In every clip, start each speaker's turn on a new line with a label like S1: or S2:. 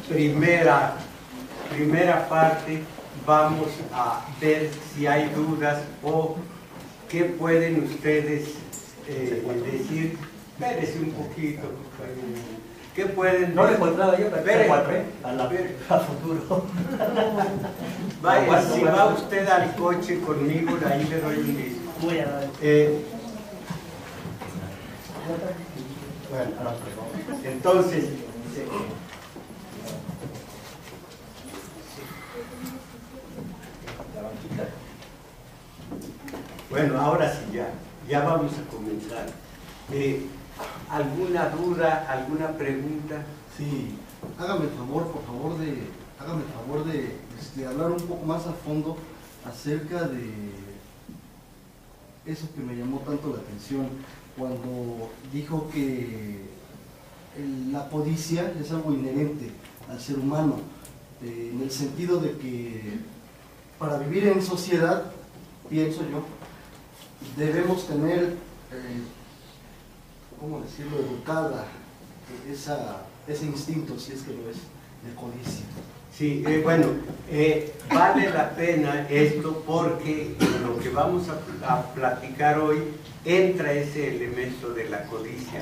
S1: primera parte vamos a ver si hay dudas o qué pueden ustedes decir. Espérese un poquito. ¿Qué pueden
S2: No le
S1: decir?
S2: encontraba yo, pero a futuro.
S1: Vaya, si va usted al coche conmigo, ahí le doy un disco. Bueno, entonces, bueno, ahora sí ya vamos a comenzar. ¿Alguna duda, alguna pregunta?
S3: Sí, hágame el favor, por favor, de hablar un poco más a fondo acerca de eso que me llamó tanto la atención cuando dijo que la codicia es algo inherente al ser humano, en el sentido de que para vivir en sociedad, pienso yo, debemos tener, ¿cómo decirlo?, educada ese instinto, si es que lo es, de codicia.
S1: Sí, bueno, vale la pena esto porque en lo que vamos a platicar hoy entra ese elemento de la codicia.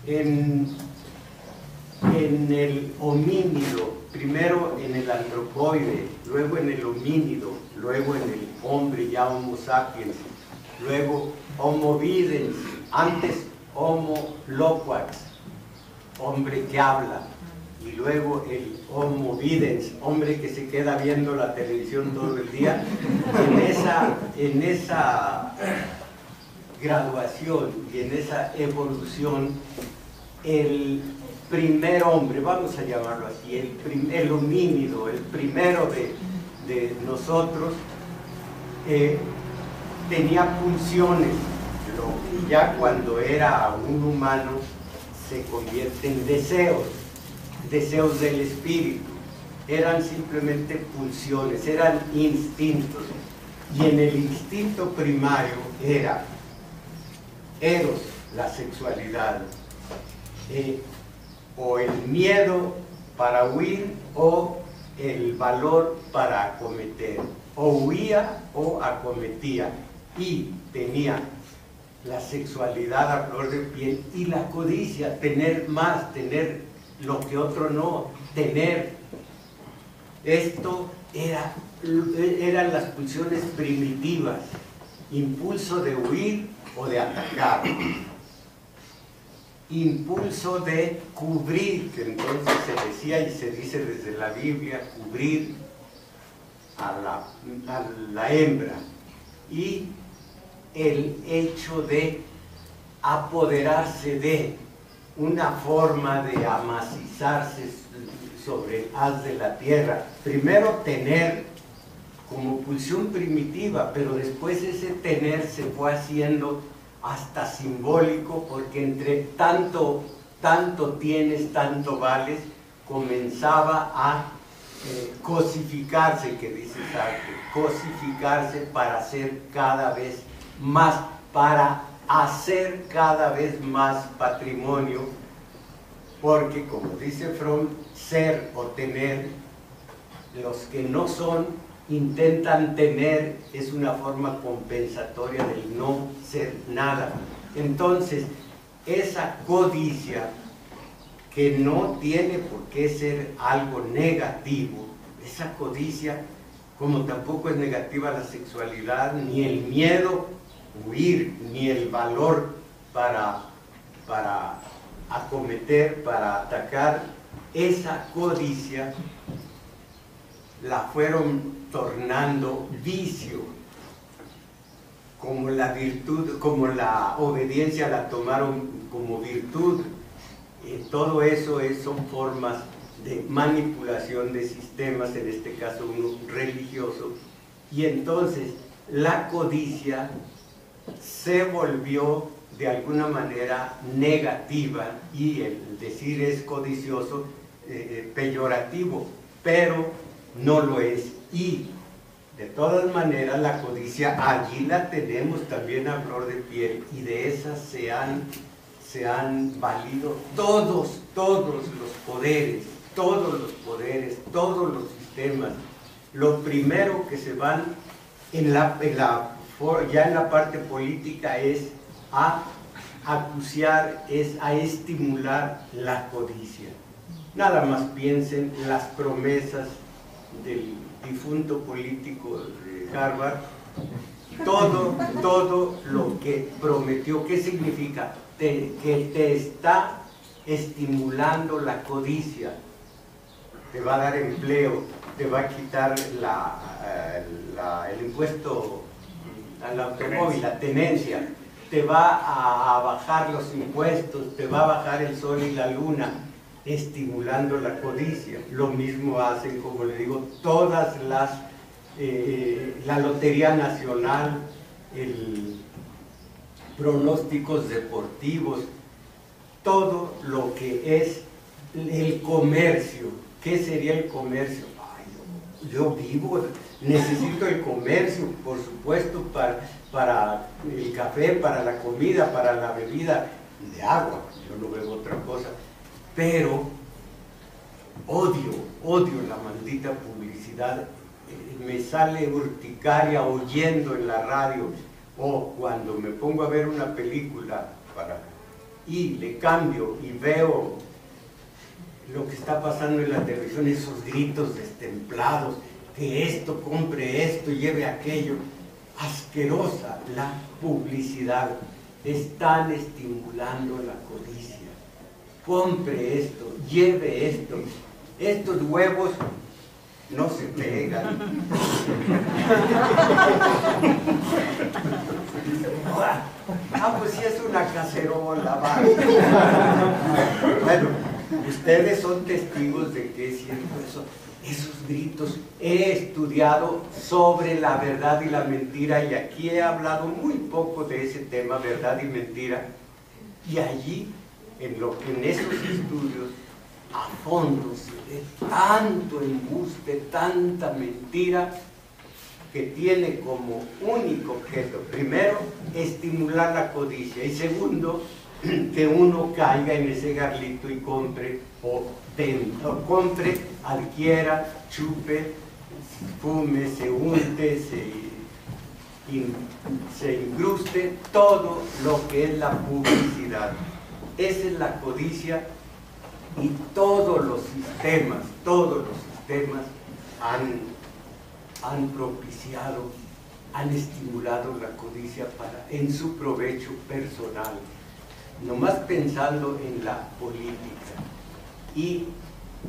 S1: En el homínido, primero en el antropoide, luego en el homínido, luego en el hombre ya Homo sapiens, luego Homo videns, antes Homo loquax, hombre que habla, y luego el Homo videns, hombre que se queda viendo la televisión todo el día. En esa graduación y en esa evolución, el primer hombre, vamos a llamarlo así, el homínido, el primero de nosotros, tenía pulsiones, y ya cuando era un humano se convierte en deseos del espíritu. Eran simplemente pulsiones, eran instintos, y en el instinto primario era eros, la sexualidad, o el miedo para huir o el valor para acometer, o huía o acometía, y tenía la sexualidad a flor de piel y la codicia, tener más, tener lo que otro no, tener. Esto eran las pulsiones primitivas, impulso de huir o de atacar, impulso de cubrir, que entonces se decía y se dice desde la Biblia, cubrir a la hembra, y el hecho de apoderarse de una forma de amacizarse sobre el haz de la tierra. Primero tener como pulsión primitiva, pero después ese tener se fue haciendo hasta simbólico, porque entre tanto tienes, tanto vales, comenzaba a cosificarse, que dice Sartre, cosificarse para ser cada vez más, para hacer cada vez más patrimonio, porque como dice Fromm, ser o tener, los que no son intentan tener, es una forma compensatoria del no ser nada. Entonces, esa codicia, que no tiene por qué ser algo negativo, esa codicia, como tampoco es negativa la sexualidad, ni el miedo, huir, ni el valor para acometer, para atacar, esa codicia la fueron tornando vicio, como la virtud, como la obediencia la tomaron como virtud. Todo eso son formas de manipulación de sistemas, en este caso uno religioso, y entonces la codicia se volvió de alguna manera negativa, y el decir es codicioso, peyorativo, pero no lo es. Y de todas maneras la codicia allí la tenemos también a flor de piel, y de esas se han valido todos todos los poderes, todos los sistemas, lo primero que se van ya en la parte política es a acuciar, es a estimular la codicia. Nada más piensen las promesas del difunto político de Harvard, todo lo que prometió. ¿Qué significa? Que te está estimulando la codicia, te va a dar empleo, te va a quitar el impuesto al automóvil, la tenencia, te va a bajar los impuestos, te va a bajar el sol y la luna, estimulando la codicia. Lo mismo hacen, como le digo, todas la Lotería Nacional, pronósticos deportivos, todo lo que es el comercio. ¿Qué sería el comercio? Ay, yo vivo, necesito el comercio, por supuesto, para el café, para la comida, para la bebida de agua. Yo no bebo otra cosa. Pero odio la maldita publicidad. Me sale urticaria oyendo en la radio, o cuando me pongo a ver una película y le cambio y veo lo que está pasando en la televisión, esos gritos destemplados, que esto, compre esto, lleve aquello. Asquerosa la publicidad. Están estimulando la codicia. Compre esto, lleve esto. Estos huevos no se pegan. Pues sí, es una cacerola, vale. Bueno, ustedes son testigos de que es cierto eso. Esos gritos. He estudiado sobre la verdad y la mentira, y aquí he hablado muy poco de ese tema, verdad y mentira, y allí, en esos estudios, a fondo se ve tanto embuste, tanta mentira, que tiene como único objeto, primero, estimular la codicia, y segundo, que uno caiga en ese garlito y compre, adquiera, chupe, fume, se unte, se incruste, todo lo que es la publicidad. Esa es la codicia, y todos los sistemas han propiciado, han estimulado la codicia en su provecho personal, nomás pensando en la política. Y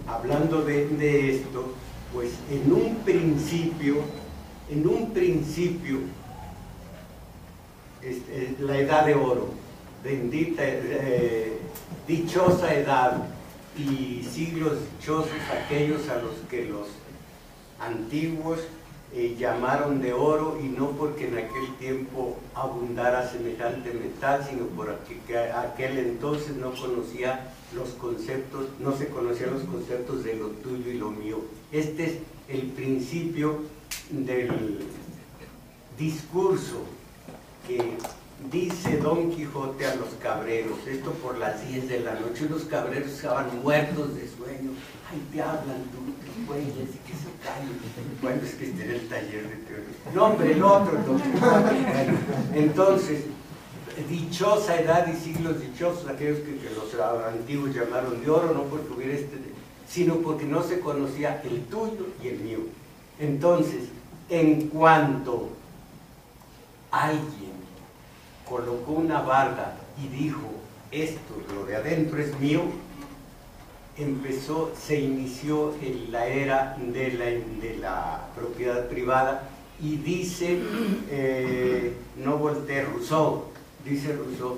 S1: hablando de esto, pues en un principio, la edad de oro, bendita, dichosa edad, y siglos dichosos aquellos a los que los antiguos llamaron de oro, y no porque en aquel tiempo abundara semejante metal, sino porque aquel entonces no se conocían los conceptos de lo tuyo y lo mío. Este es el principio del discurso que dice Don Quijote a los cabreros, esto por las 10 de la noche. Los cabreros estaban muertos de sueño. Ay, te hablan tú, güeyes, y que se callen. Bueno, es que en el taller de teoría. No, hombre, el otro, Don Quijote. Bueno, entonces, dichosa edad y siglos dichosos aquellos que los antiguos llamaron de oro, no porque hubiera sino porque no se conocía el tuyo y el mío. Entonces, en cuanto alguien colocó una barda y dijo, esto, lo de adentro es mío, se inició la era de la propiedad privada, y dice, no Voltaire, Rousseau, dice Rousseau,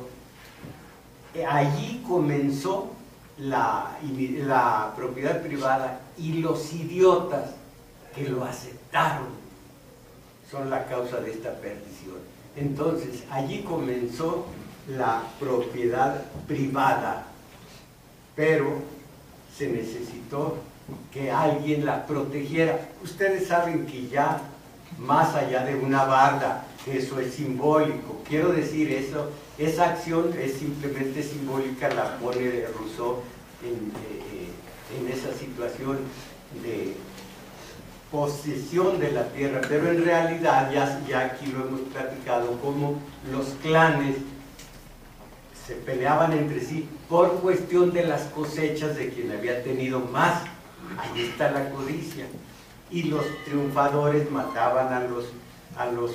S1: allí comenzó la propiedad privada, y los idiotas que lo aceptaron son la causa de esta perdición. Entonces, allí comenzó la propiedad privada, pero se necesitó que alguien la protegiera. Ustedes saben que ya, más allá de una barda, eso es simbólico. Quiero decir, esa acción es simplemente simbólica, la pone Rousseau en esa situación de posesión de la tierra, pero en realidad ya aquí lo hemos platicado, como los clanes se peleaban entre sí por cuestión de las cosechas de quien había tenido más. Ahí está la codicia. Y los triunfadores mataban a los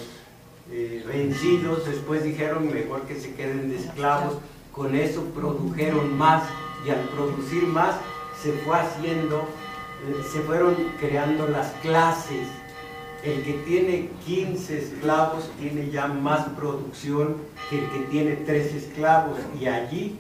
S1: vencidos, después dijeron mejor que se queden de esclavos. Con eso produjeron más, y al producir más se fueron creando las clases. El que tiene 15 esclavos tiene ya más producción que el que tiene 3 esclavos, y allí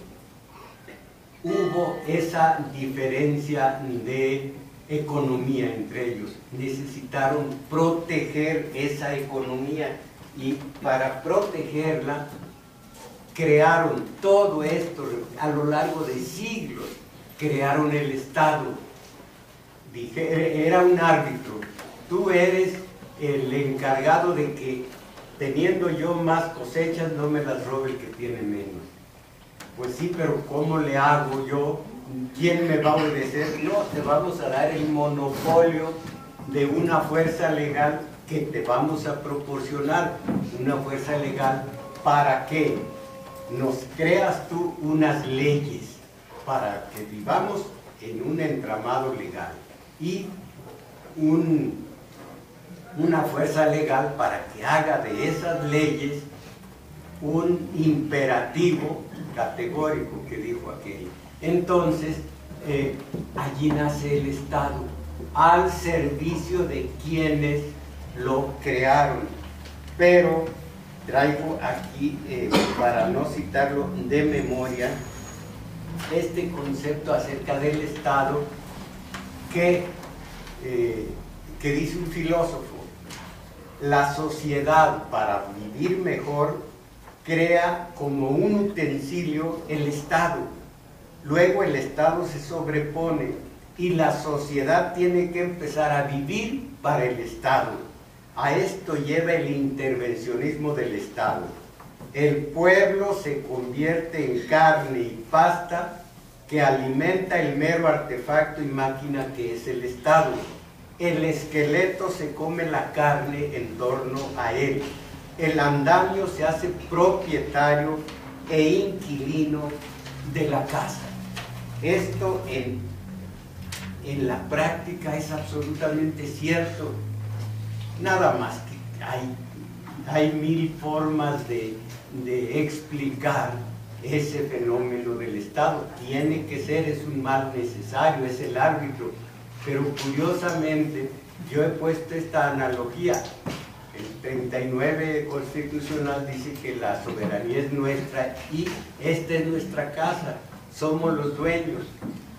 S1: hubo esa diferencia de economía entre ellos. Necesitaron proteger esa economía, y para protegerla crearon todo esto a lo largo de siglos. Crearon el Estado. Era un árbitro. Tú eres el encargado de que, teniendo yo más cosechas, no me las robe el que tiene menos. Pues sí, pero ¿cómo le hago yo? ¿Quién me va a obedecer? No, te vamos a dar el monopolio de una fuerza legal que te vamos a proporcionar. Una fuerza legal para que nos creas tú unas leyes, para que vivamos en un entramado legal, y una fuerza legal para que haga de esas leyes un imperativo categórico, que dijo aquel. Entonces, allí nace el Estado, al servicio de quienes lo crearon. Pero traigo aquí, para no citarlo de memoria, este concepto acerca del Estado que dice un filósofo: la sociedad, para vivir mejor, crea como un utensilio el Estado. Luego el Estado se sobrepone y la sociedad tiene que empezar a vivir para el Estado. A esto lleva el intervencionismo del Estado. El pueblo se convierte en carne y pasta que alimenta el mero artefacto y máquina que es el Estado. El esqueleto se come la carne en torno a él. El andamio se hace propietario e inquilino de la casa. Esto en la práctica es absolutamente cierto. Nada más que hay mil formas de explicar ese fenómeno del Estado. Tiene que ser, es un mal necesario, es el árbitro. Pero curiosamente, yo he puesto esta analogía. El 39 constitucional dice que la soberanía es nuestra y esta es nuestra casa, somos los dueños,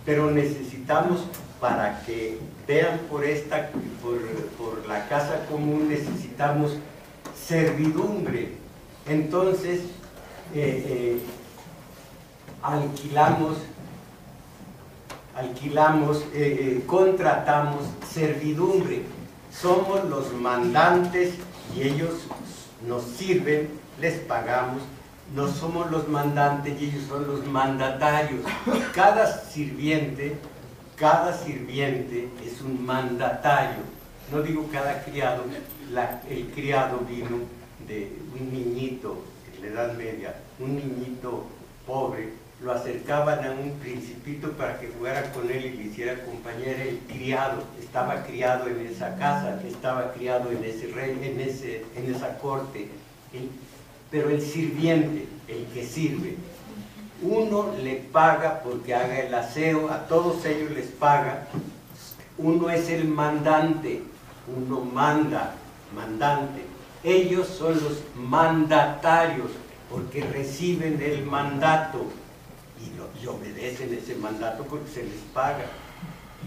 S1: pero necesitamos, para que vean por la casa común, necesitamos servidumbre. Entonces contratamos servidumbre. Somos los mandantes y ellos nos sirven, les pagamos. No somos los mandantes y ellos son los mandatarios. Cada sirviente es un mandatario. No digo cada criado. El criado vino de un niñito en la Edad Media, un niñito pobre. Lo acercaban a un principito para que jugara con él y le hiciera compañía. Era el criado, estaba criado en esa casa, estaba criado en ese rey, en esa corte. Pero el sirviente, el que sirve, uno le paga porque haga el aseo, a todos ellos les paga. Uno es el mandante, uno manda, mandante. Ellos son los mandatarios porque reciben el mandato y obedecen ese mandato porque se les paga.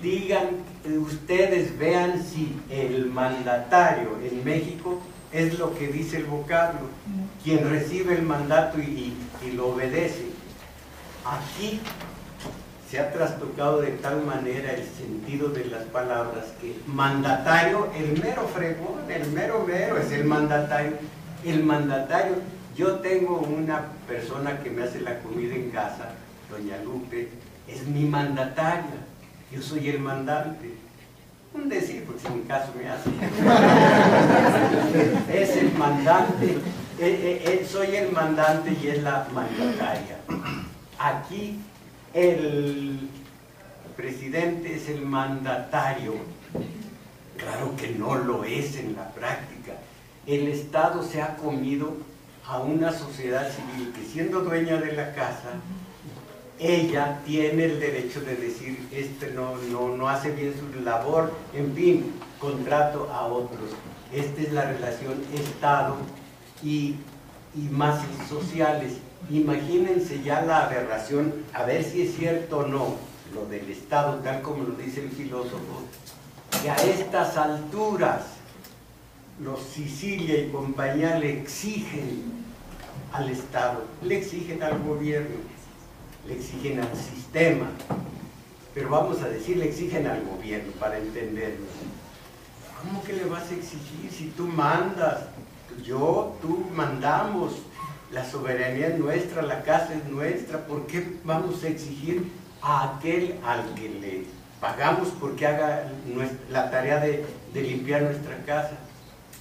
S1: Digan, ustedes vean si el mandatario en México es lo que dice el vocablo, quien recibe el mandato y lo obedece. Aquí se ha trastocado de tal manera el sentido de las palabras que mandatario, el mero fregón, el mero es el mandatario. El mandatario, yo tengo una persona que me hace la comida en casa, doña Lupe, es mi mandataria, yo soy el mandante. Un decir, porque si mi caso me hace. Es el mandante, soy el mandante y es la mandataria. Aquí el presidente es el mandatario. Claro que no lo es en la práctica. El Estado se ha comido a una sociedad civil que, siendo dueña de la casa, ella tiene el derecho de decir, este no hace bien su labor, en fin, contrato a otros. Esta es la relación Estado y masas sociales. Imagínense ya la aberración, a ver si es cierto o no, lo del Estado, tal como lo dice el filósofo, que a estas alturas los Sicilia y compañía le exigen al Estado, le exigen al gobierno, le exigen al sistema, pero vamos a decir, le exigen al gobierno para entenderlo. ¿Cómo que le vas a exigir si tú mandas? Tú mandamos, la soberanía es nuestra, la casa es nuestra, ¿por qué vamos a exigir a aquel al que le pagamos porque haga la tarea de limpiar nuestra casa?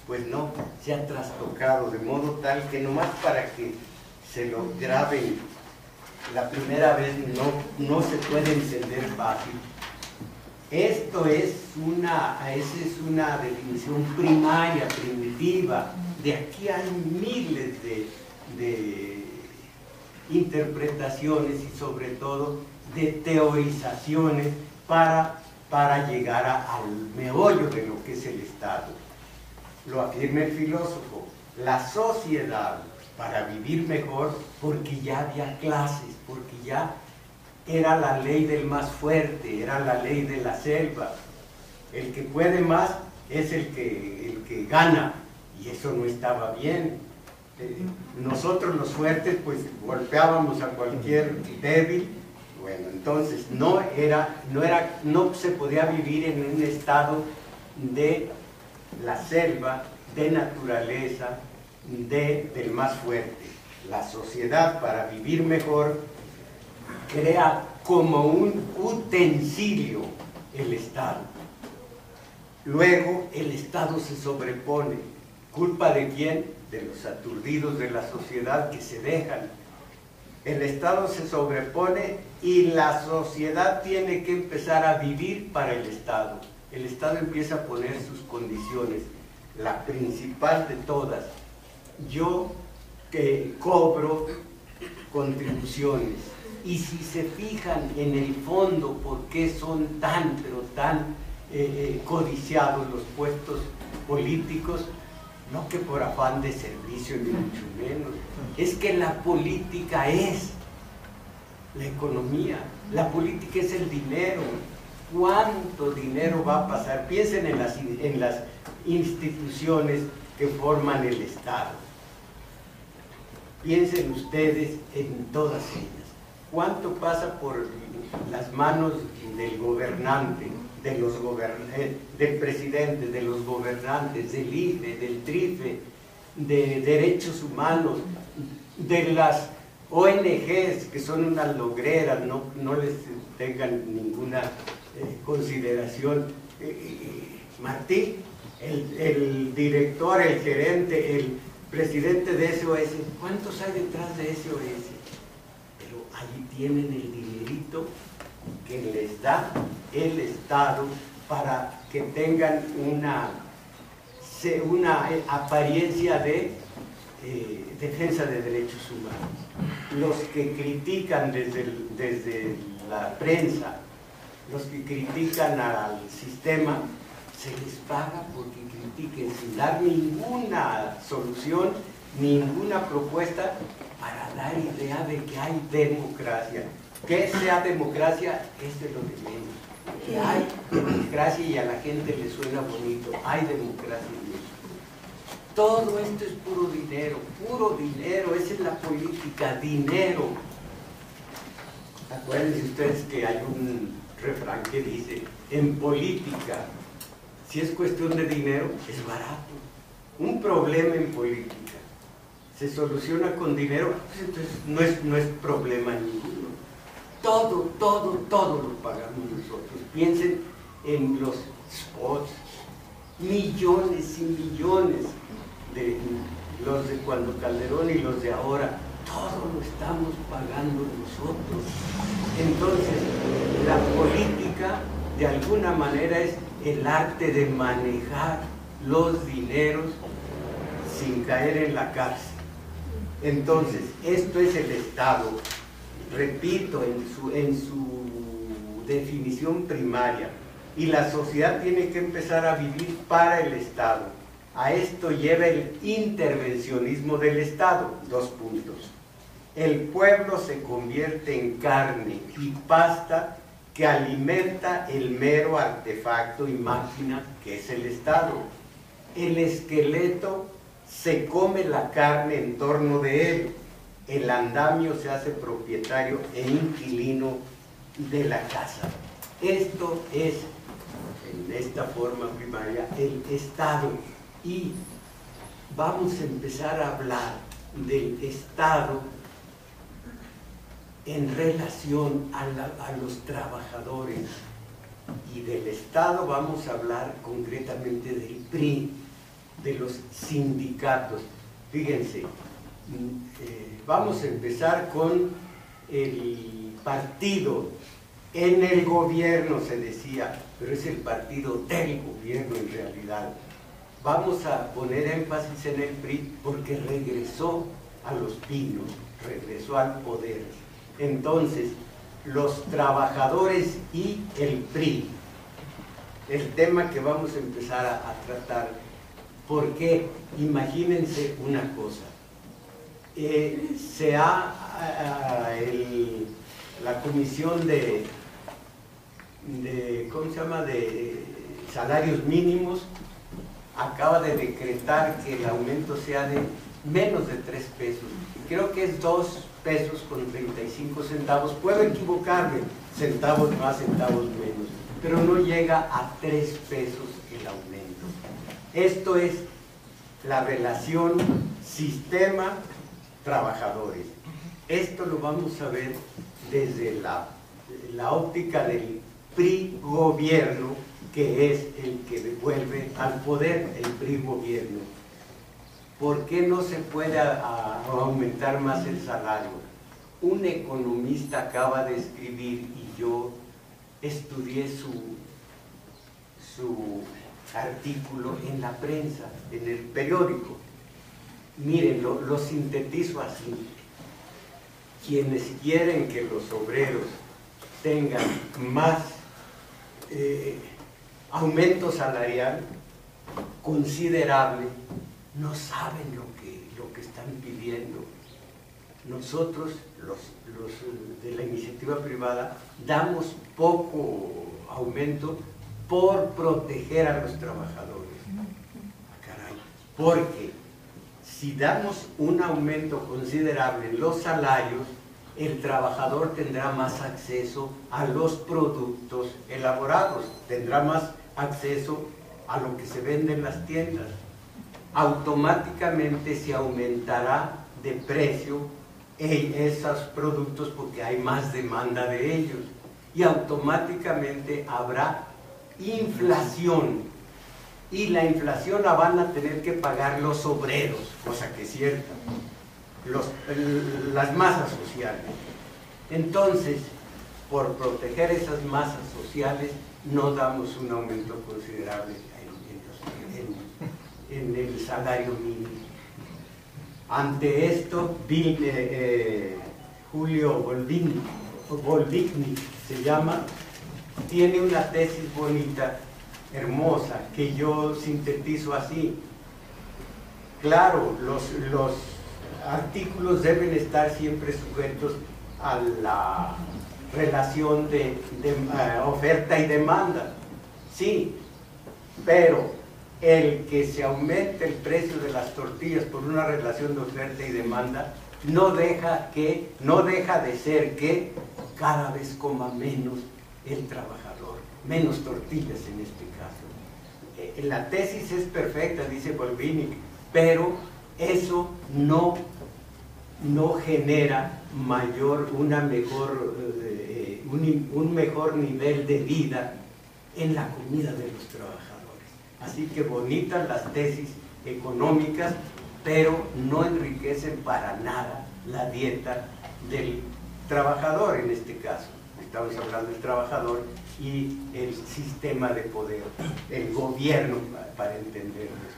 S1: Pues no, se ha trastocado de modo tal que nomás para que se lo graben la primera vez no se puede encender fácil. Esa es una definición primaria, primitiva. De aquí hay miles de interpretaciones y sobre todo de teorizaciones para llegar al meollo de lo que es el Estado. Lo afirma el filósofo, la sociedad para vivir mejor, porque ya había clases, porque ya era la ley del más fuerte, era la ley de la selva. El que puede más es el que gana, y eso no estaba bien. Nosotros los fuertes pues golpeábamos a cualquier débil. Bueno, entonces no se podía vivir en un estado de la selva, de naturaleza, del más fuerte. La sociedad, para vivir mejor, crea como un utensilio el Estado. Luego el Estado se sobrepone. ¿Culpa de quién? De los aturdidos de la sociedad que se dejan. El Estado se sobrepone y la sociedad tiene que empezar a vivir para el Estado. El Estado empieza a poner sus condiciones. La principal de todas, yo que cobro contribuciones, y si se fijan en el fondo por qué son tan codiciados los puestos políticos, no que por afán de servicio ni mucho menos, es que la política es la economía, la política es el dinero. ¿Cuánto dinero va a pasar? Piensen en las instituciones que forman el Estado. Piensen ustedes en todas ellas. ¿Cuánto pasa por las manos del gobernante, del presidente, de los gobernantes, del IFE, del TRIFE, de derechos humanos, de las ONGs que son unas logreras, no les tengan ninguna consideración? Martí, el director, el gerente, el presidente de SOS, ¿cuántos hay detrás de SOS? Pero ahí tienen el dinerito que les da el Estado para que tengan una apariencia de defensa de derechos humanos. Los que critican desde la prensa, los que critican al sistema, se les paga porque critiquen sin dar ninguna solución, ninguna propuesta para dar idea de que hay democracia. Que sea democracia es de lo de menos. Que hay democracia y a la gente le suena bonito, hay democracia en México. Todo esto es puro dinero, esa es la política, dinero. Acuérdense ustedes que hay un refrán que dice, en política, si es cuestión de dinero, es barato. Un problema en política se soluciona con dinero, pues entonces no es problema ninguno. todo lo pagamos nosotros. Piensen en los spots, millones y millones de los de cuando Calderón y los de ahora, todo lo estamos pagando nosotros. Entonces, la política de alguna manera es el arte de manejar los dineros sin caer en la cárcel. Entonces, esto es el Estado, repito, en su definición primaria, y la sociedad tiene que empezar a vivir para el Estado. A esto lleva el intervencionismo del Estado. 2 puntos. El pueblo se convierte en carne y pasta que alimenta el mero artefacto y máquina que es el Estado. El esqueleto se come la carne en torno de él. El andamio se hace propietario e inquilino de la casa. Esto es, en esta forma primaria, el Estado. Y vamos a empezar a hablar del Estado en relación a los trabajadores, y del Estado vamos a hablar concretamente del PRI, de los sindicatos. Fíjense, vamos a empezar con el partido. En el gobierno se decía, pero es el partido del gobierno en realidad. Vamos a poner énfasis en el PRI porque regresó a los pinos, regresó al poder. Entonces, los trabajadores y el PRI, el tema que vamos a empezar a tratar, porque imagínense una cosa, la comisión ¿cómo se llama?, de salarios mínimos, acaba de decretar que el aumento sea de menos de 3 pesos, creo que es 2 pesos con 35 centavos, puedo equivocarme, centavos más, centavos menos, pero no llega a 3 pesos el aumento. Esto es la relación sistema-trabajadores. Esto lo vamos a ver desde la óptica del PRI gobierno, que es el que devuelve al poder el PRI gobierno. ¿Por qué no se puede aumentar más el salario? Un economista acaba de escribir, y yo estudié su artículo en la prensa, en el periódico. Miren, lo sintetizo así. Quienes quieren que los obreros tengan más aumento salarial considerable, no saben lo que están pidiendo. Nosotros, los de la iniciativa privada, damos poco aumento por proteger a los trabajadores. Caray, porque si damos un aumento considerable en los salarios, el trabajador tendrá más acceso a los productos elaborados, tendrá más acceso a lo que se vende en las tiendas. Automáticamente se aumentará de precio esos productos porque hay más demanda de ellos, y automáticamente habrá inflación, y la inflación la van a tener que pagar los obreros, cosa que es cierta, las masas sociales. Entonces, por proteger esas masas sociales, no damos un aumento considerable en el salario mínimo. Ante esto, Julio Volvigny se llama, tiene una tesis bonita, hermosa, que yo sintetizo así. Claro, los artículos deben estar siempre sujetos a la relación de oferta y demanda, sí, pero el que se aumente el precio de las tortillas por una relación de oferta y demanda no deja de ser que cada vez coma menos el trabajador, menos tortillas en este caso. La tesis es perfecta, dice Volvinic, pero eso no no genera un mejor nivel de vida en la comida de los trabajadores. Así que bonitas las tesis económicas, pero no enriquecen para nada la dieta del trabajador en este caso. Estamos hablando del trabajador y el sistema de poder, el gobierno, para entendernos.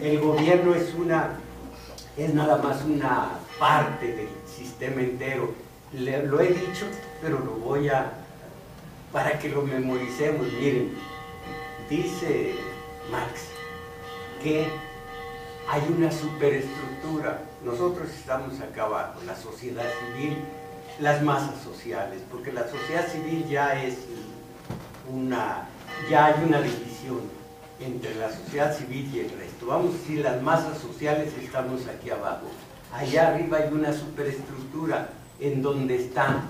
S1: El gobierno es nada más una parte del sistema entero. Lo he dicho, pero lo voy para que lo memoricemos. Miren, dice Marx que hay una superestructura. Nosotros estamos acá abajo, la sociedad civil, las masas sociales, porque la sociedad civil ya hay una división entre la sociedad civil y el resto. Vamos a decir, las masas sociales estamos aquí abajo. Allá arriba hay una superestructura en donde está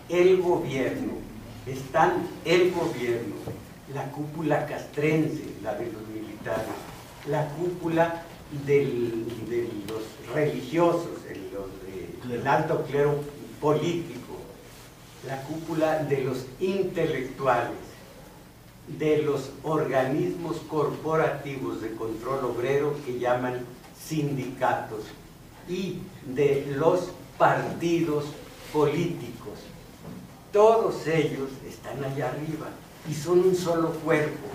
S1: el gobierno, la cúpula castrense, la de los militares, la cúpula de los religiosos, del alto clero político, la cúpula de los intelectuales, de los organismos corporativos de control obrero que llaman sindicatos y de los partidos políticos. Todos ellos están allá arriba y son un solo cuerpo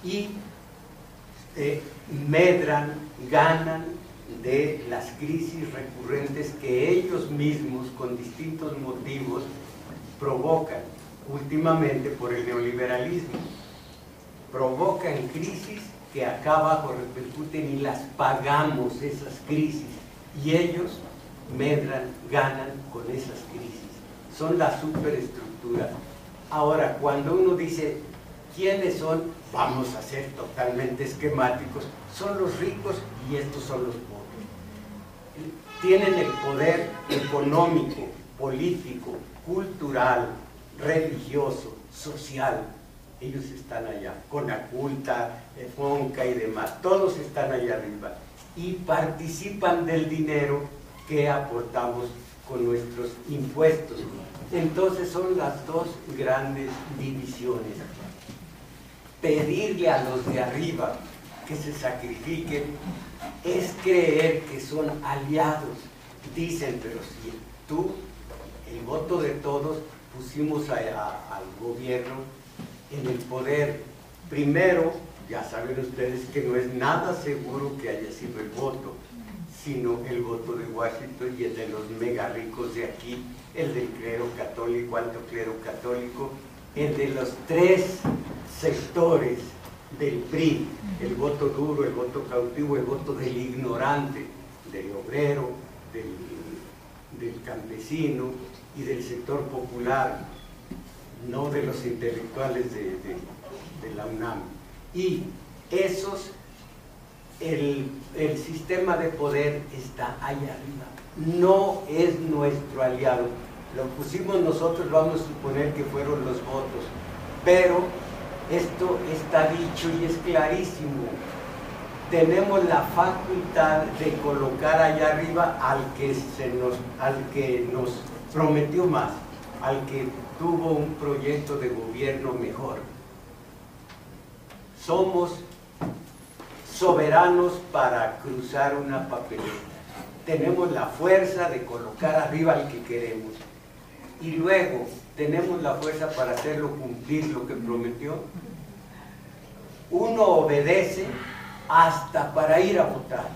S1: y medran, ganan de las crisis recurrentes que ellos mismos, con distintos motivos, provocan. Últimamente por el neoliberalismo, provocan crisis que acá abajo repercuten y las pagamos, esas crisis, y ellos medran, ganan con esas crisis. Son la superestructura. Ahora, cuando uno dice, ¿quiénes son? Vamos a ser totalmente esquemáticos. Son los ricos y estos son los pobres. Tienen el poder económico, político, cultural, religioso, social. Ellos están allá, Conaculta, Fonca y demás, todos están allá arriba y participan del dinero que aportamos con nuestros impuestos. Entonces son las dos grandes divisiones. Pedirle a los de arriba que se sacrifiquen es creer que son aliados. Dicen, pero si tú, el voto de todos, pusimos al gobierno en el poder. Primero, ya saben ustedes que no es nada seguro que haya sido el voto, sino el voto de Washington y el de los mega ricos de aquí, el del clero católico, alto clero católico, el de los tres sectores del PRI, el voto duro, el voto cautivo, el voto del ignorante, del obrero, del campesino y del sector popular, no de los intelectuales de la UNAM. Y esos, el sistema de poder está allá arriba, no es nuestro aliado. Lo pusimos nosotros, vamos a suponer que fueron los votos, pero esto está dicho y es clarísimo. Tenemos la facultad de colocar allá arriba al que nos prometió más, al que tuvo un proyecto de gobierno mejor. Somos soberanos para cruzar una papeleta. Tenemos la fuerza de colocar arriba al que queremos. Y luego tenemos la fuerza para hacerlo cumplir lo que prometió. Uno obedece hasta para ir a votar.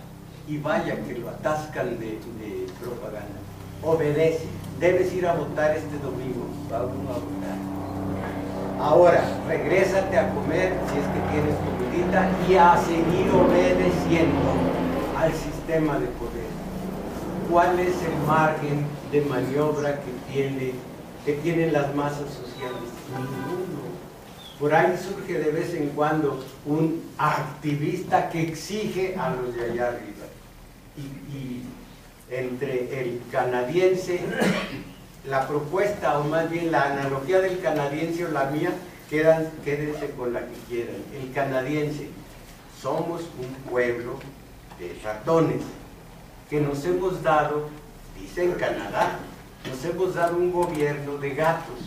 S1: Y vaya que lo atascan de propaganda. Obedece. Debes ir a votar este domingo. Va uno a votar. Ahora, regrésate a comer si es que tienes comidita y a seguir obedeciendo al sistema de poder. ¿Cuál es el margen de maniobra que tienen las masas sociales? Ninguno. Por ahí surge de vez en cuando un activista que exige a los de allá arriba. Y entre el canadiense, la propuesta, o más bien la analogía del canadiense o la mía, quédense con la que quieran. El canadiense, somos un pueblo de ratones que nos hemos dado, dice en Canadá, nos hemos dado un gobierno de gatos.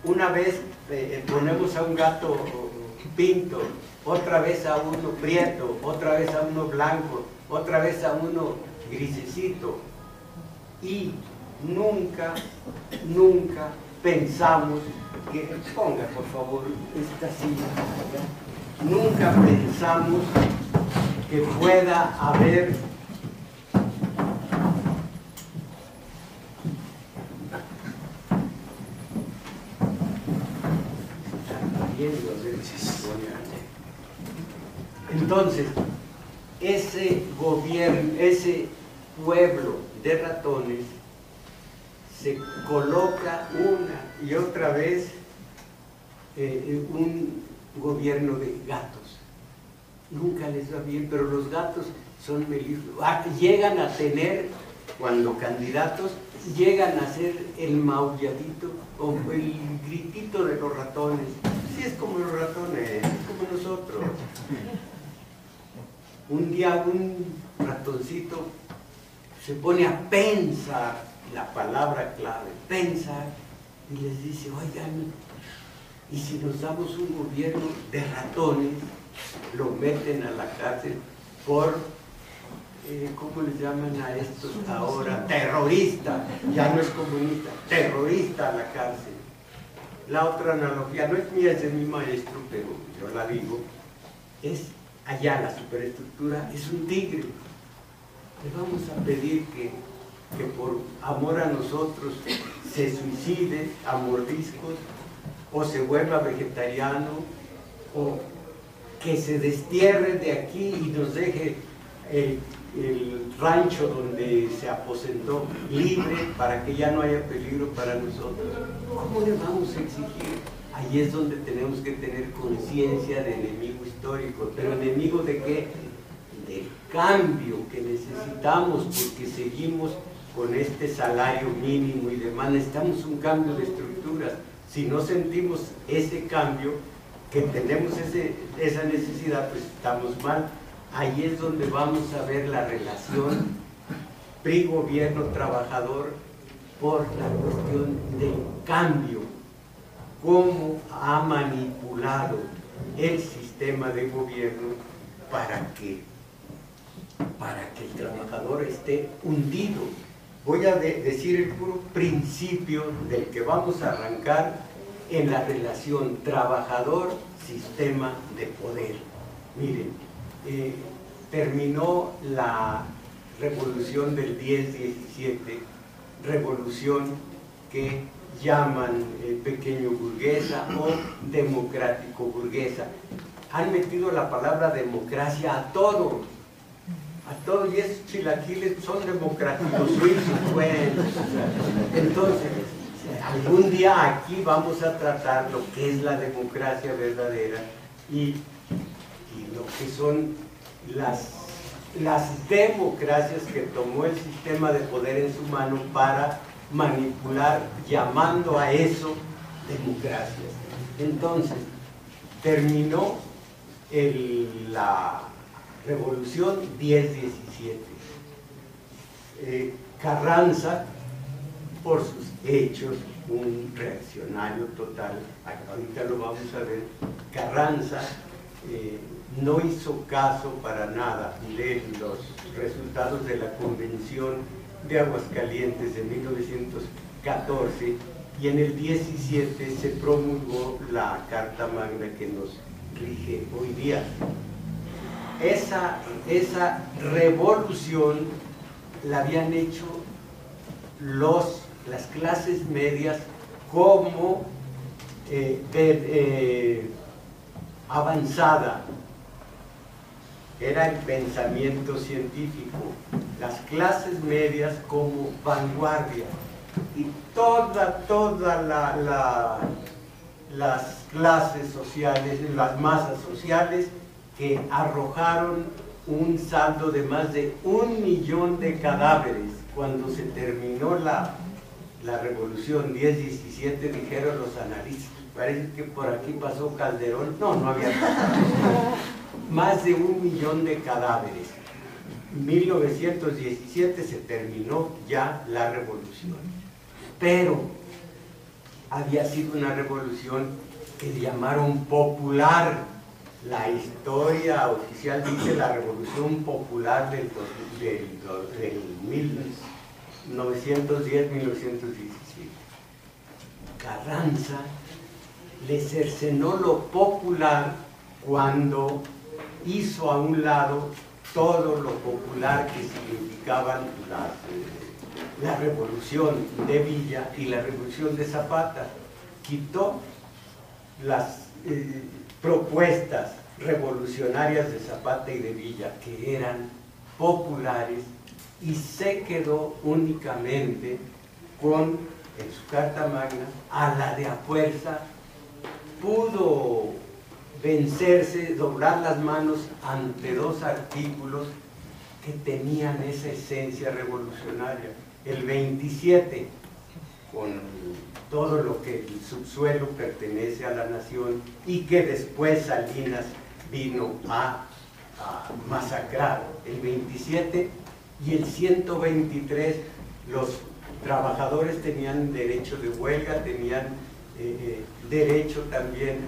S1: Una vez ponemos a un gato pinto, otra vez a uno prieto, otra vez a uno blanco, otra vez a uno grisecito, y nunca pensamos que, ponga por favor esta silla, nunca pensamos que pueda haber entonces ese gobierno, ese pueblo de ratones se coloca una y otra vez un gobierno de gatos. Nunca les va bien, pero los gatos son melifluos. Llegan a tener, cuando candidatos, llegan a ser el maulladito o el gritito de los ratones. Sí, es como los ratones, es como nosotros. Un día un ratoncito se pone a pensar, la palabra clave, pensar, y les dice, oigan, y si nos damos un gobierno de ratones, lo meten a la cárcel por, ¿cómo les llaman a estos ahora? Terrorista, ya no es comunista, terrorista a la cárcel. La otra analogía, no es mía, es de mi maestro, pero yo la digo, es allá la superestructura, es un tigre. Le vamos a pedir que por amor a nosotros se suicide a mordiscos, o se vuelva vegetariano, o que se destierre de aquí y nos deje el rancho donde se aposentó libre para que ya no haya peligro para nosotros. ¿Cómo le vamos a exigir? Ahí es donde tenemos que tener conciencia de enemigo histórico. ¿Pero enemigo de qué? Del cambio que necesitamos, porque seguimos con este salario mínimo y demás. Necesitamos un cambio de estructuras. Si no sentimos ese cambio, que tenemos esa necesidad, pues estamos mal. Ahí es donde vamos a ver la relación PRI gobierno trabajador por la cuestión del cambio, cómo ha manipulado el sistema de gobierno para que el trabajador esté hundido. Voy a decir el puro principio del que vamos a arrancar en la relación trabajador-sistema de poder. Miren, terminó la revolución del 10-17, revolución que llaman pequeño burguesa o democrático burguesa. Han metido la palabra democracia a todo, y esos chilaquiles son democráticos suizos, bueno. Entonces, algún día aquí vamos a tratar lo que es la democracia verdadera y lo que son las democracias que tomó el sistema de poder en su mano para manipular, llamando a eso democracias. Entonces, terminó la revolución 10-17. Carranza, por sus hechos, un reaccionario total, ahorita lo vamos a ver. Carranza no hizo caso para nada de los resultados de la Convención de Aguascalientes de 1914, y en el 17 se promulgó la Carta Magna que nos rige hoy día. Esa revolución la habían hecho las clases medias como avanzada, era el pensamiento científico, las clases medias como vanguardia, y las clases sociales, las masas sociales, que arrojaron un saldo de más de 1 millón de cadáveres. Cuando se terminó la revolución 10-17, dijeron los analistas, parece que por aquí pasó Calderón. No había pasado. Más de 1 millón de cadáveres. 1917 se terminó ya la revolución, pero había sido una revolución que llamaron popular. La historia oficial dice la revolución popular del 1910-1917. Carranza le cercenó lo popular cuando hizo a un lado todo lo popular que significaban la revolución de Villa y la revolución de Zapata. Quitó las propuestas revolucionarias de Zapata y de Villa, que eran populares, y se quedó únicamente con, en su Carta Magna, a la de a fuerza. Pudo vencerse, doblar las manos ante dos artículos que tenían esa esencia revolucionaria. El 27, con todo lo que el subsuelo pertenece a la nación y que después Salinas vino a masacrar. El 27 y el 123, los trabajadores tenían derecho de huelga, tenían derecho también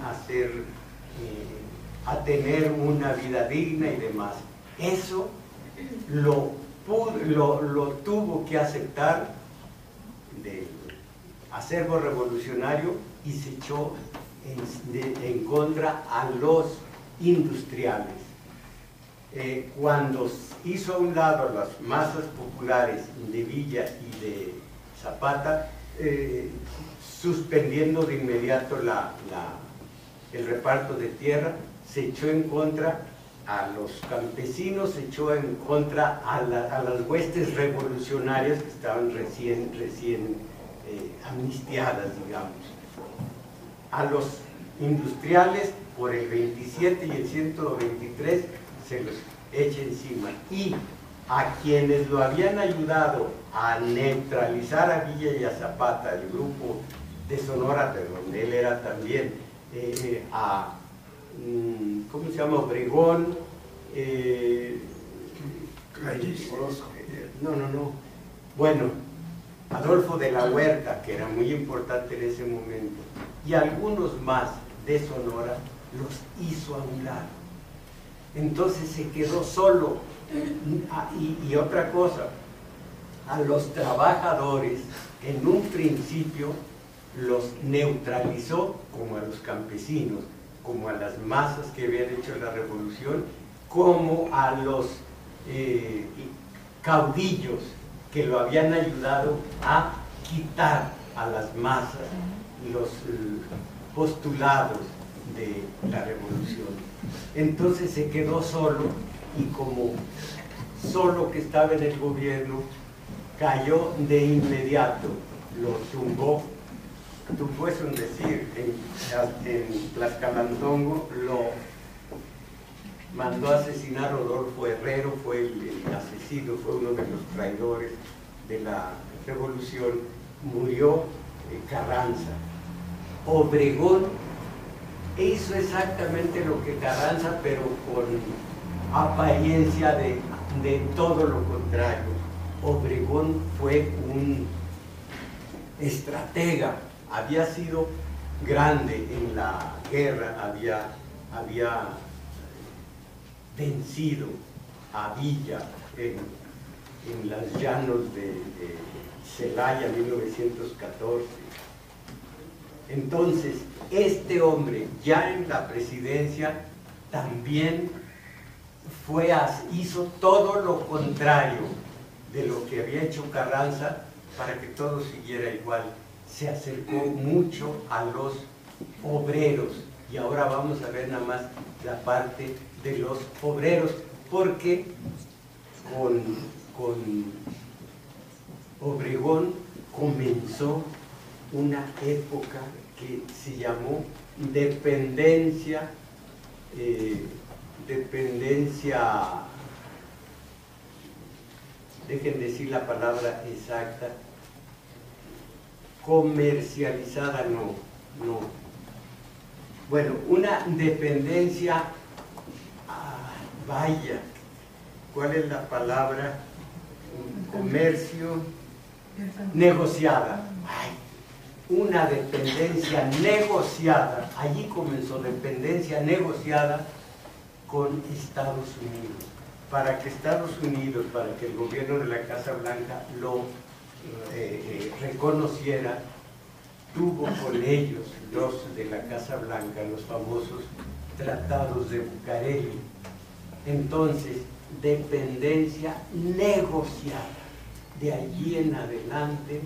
S1: a tener una vida digna y demás. Eso lo tuvo que aceptar del acervo revolucionario y se echó en contra a los industriales. Cuando hizo a un lado las masas populares de Villa y de Zapata, suspendiendo de inmediato el reparto de tierra, se echó en contra a los campesinos, se echó en contra a las huestes revolucionarias que estaban recién amnistiadas, digamos. A los industriales, por el 27 y el 123, se los echa encima. Y a quienes lo habían ayudado a neutralizar a Villa y a Zapata, el grupo de Sonora, de donde él era también, ¿cómo se llama? Obregón, bueno, Adolfo de la Huerta, que era muy importante en ese momento, y algunos más de Sonora, los hizo a un lado. Entonces se quedó solo. Y otra cosa, a los trabajadores en un principio los neutralizó, como a los campesinos, como a las masas que habían hecho la revolución, como a los caudillos que lo habían ayudado a quitar a las masas los postulados de la revolución. Entonces se quedó solo, y como solo que estaba en el gobierno, cayó de inmediato, lo tumbó es un decir, en Tlaxcalantongo lo mandó a asesinar Rodolfo Herrero, fue el asesino, fue uno de los traidores de la revolución. Murió Carranza. Obregón hizo exactamente lo que Carranza, pero con apariencia de todo lo contrario. Obregón fue un estratega, había sido grande en la guerra, había vencido a Villa en las llanos de Celaya, 1914. Entonces, este hombre, ya en la presidencia, también hizo todo lo contrario de lo que había hecho Carranza para que todo siguiera igual. Se acercó mucho a los obreros, y ahora vamos a ver nada más la parte de los obreros, porque con Obregón comenzó una época que se llamó dependencia, dejen decir la palabra exacta, comercializada, no. Bueno, una dependencia, vaya, ¿cuál es la palabra? Comercio negociada. Ay, una dependencia negociada. Allí comenzó dependencia negociada con Estados Unidos. Para que Estados Unidos, para que el gobierno de la Casa Blanca lo reconociera, tuvo con ellos, los de la Casa Blanca, los famosos tratados de Bucareli. Entonces, dependencia negociada. De allí en adelante,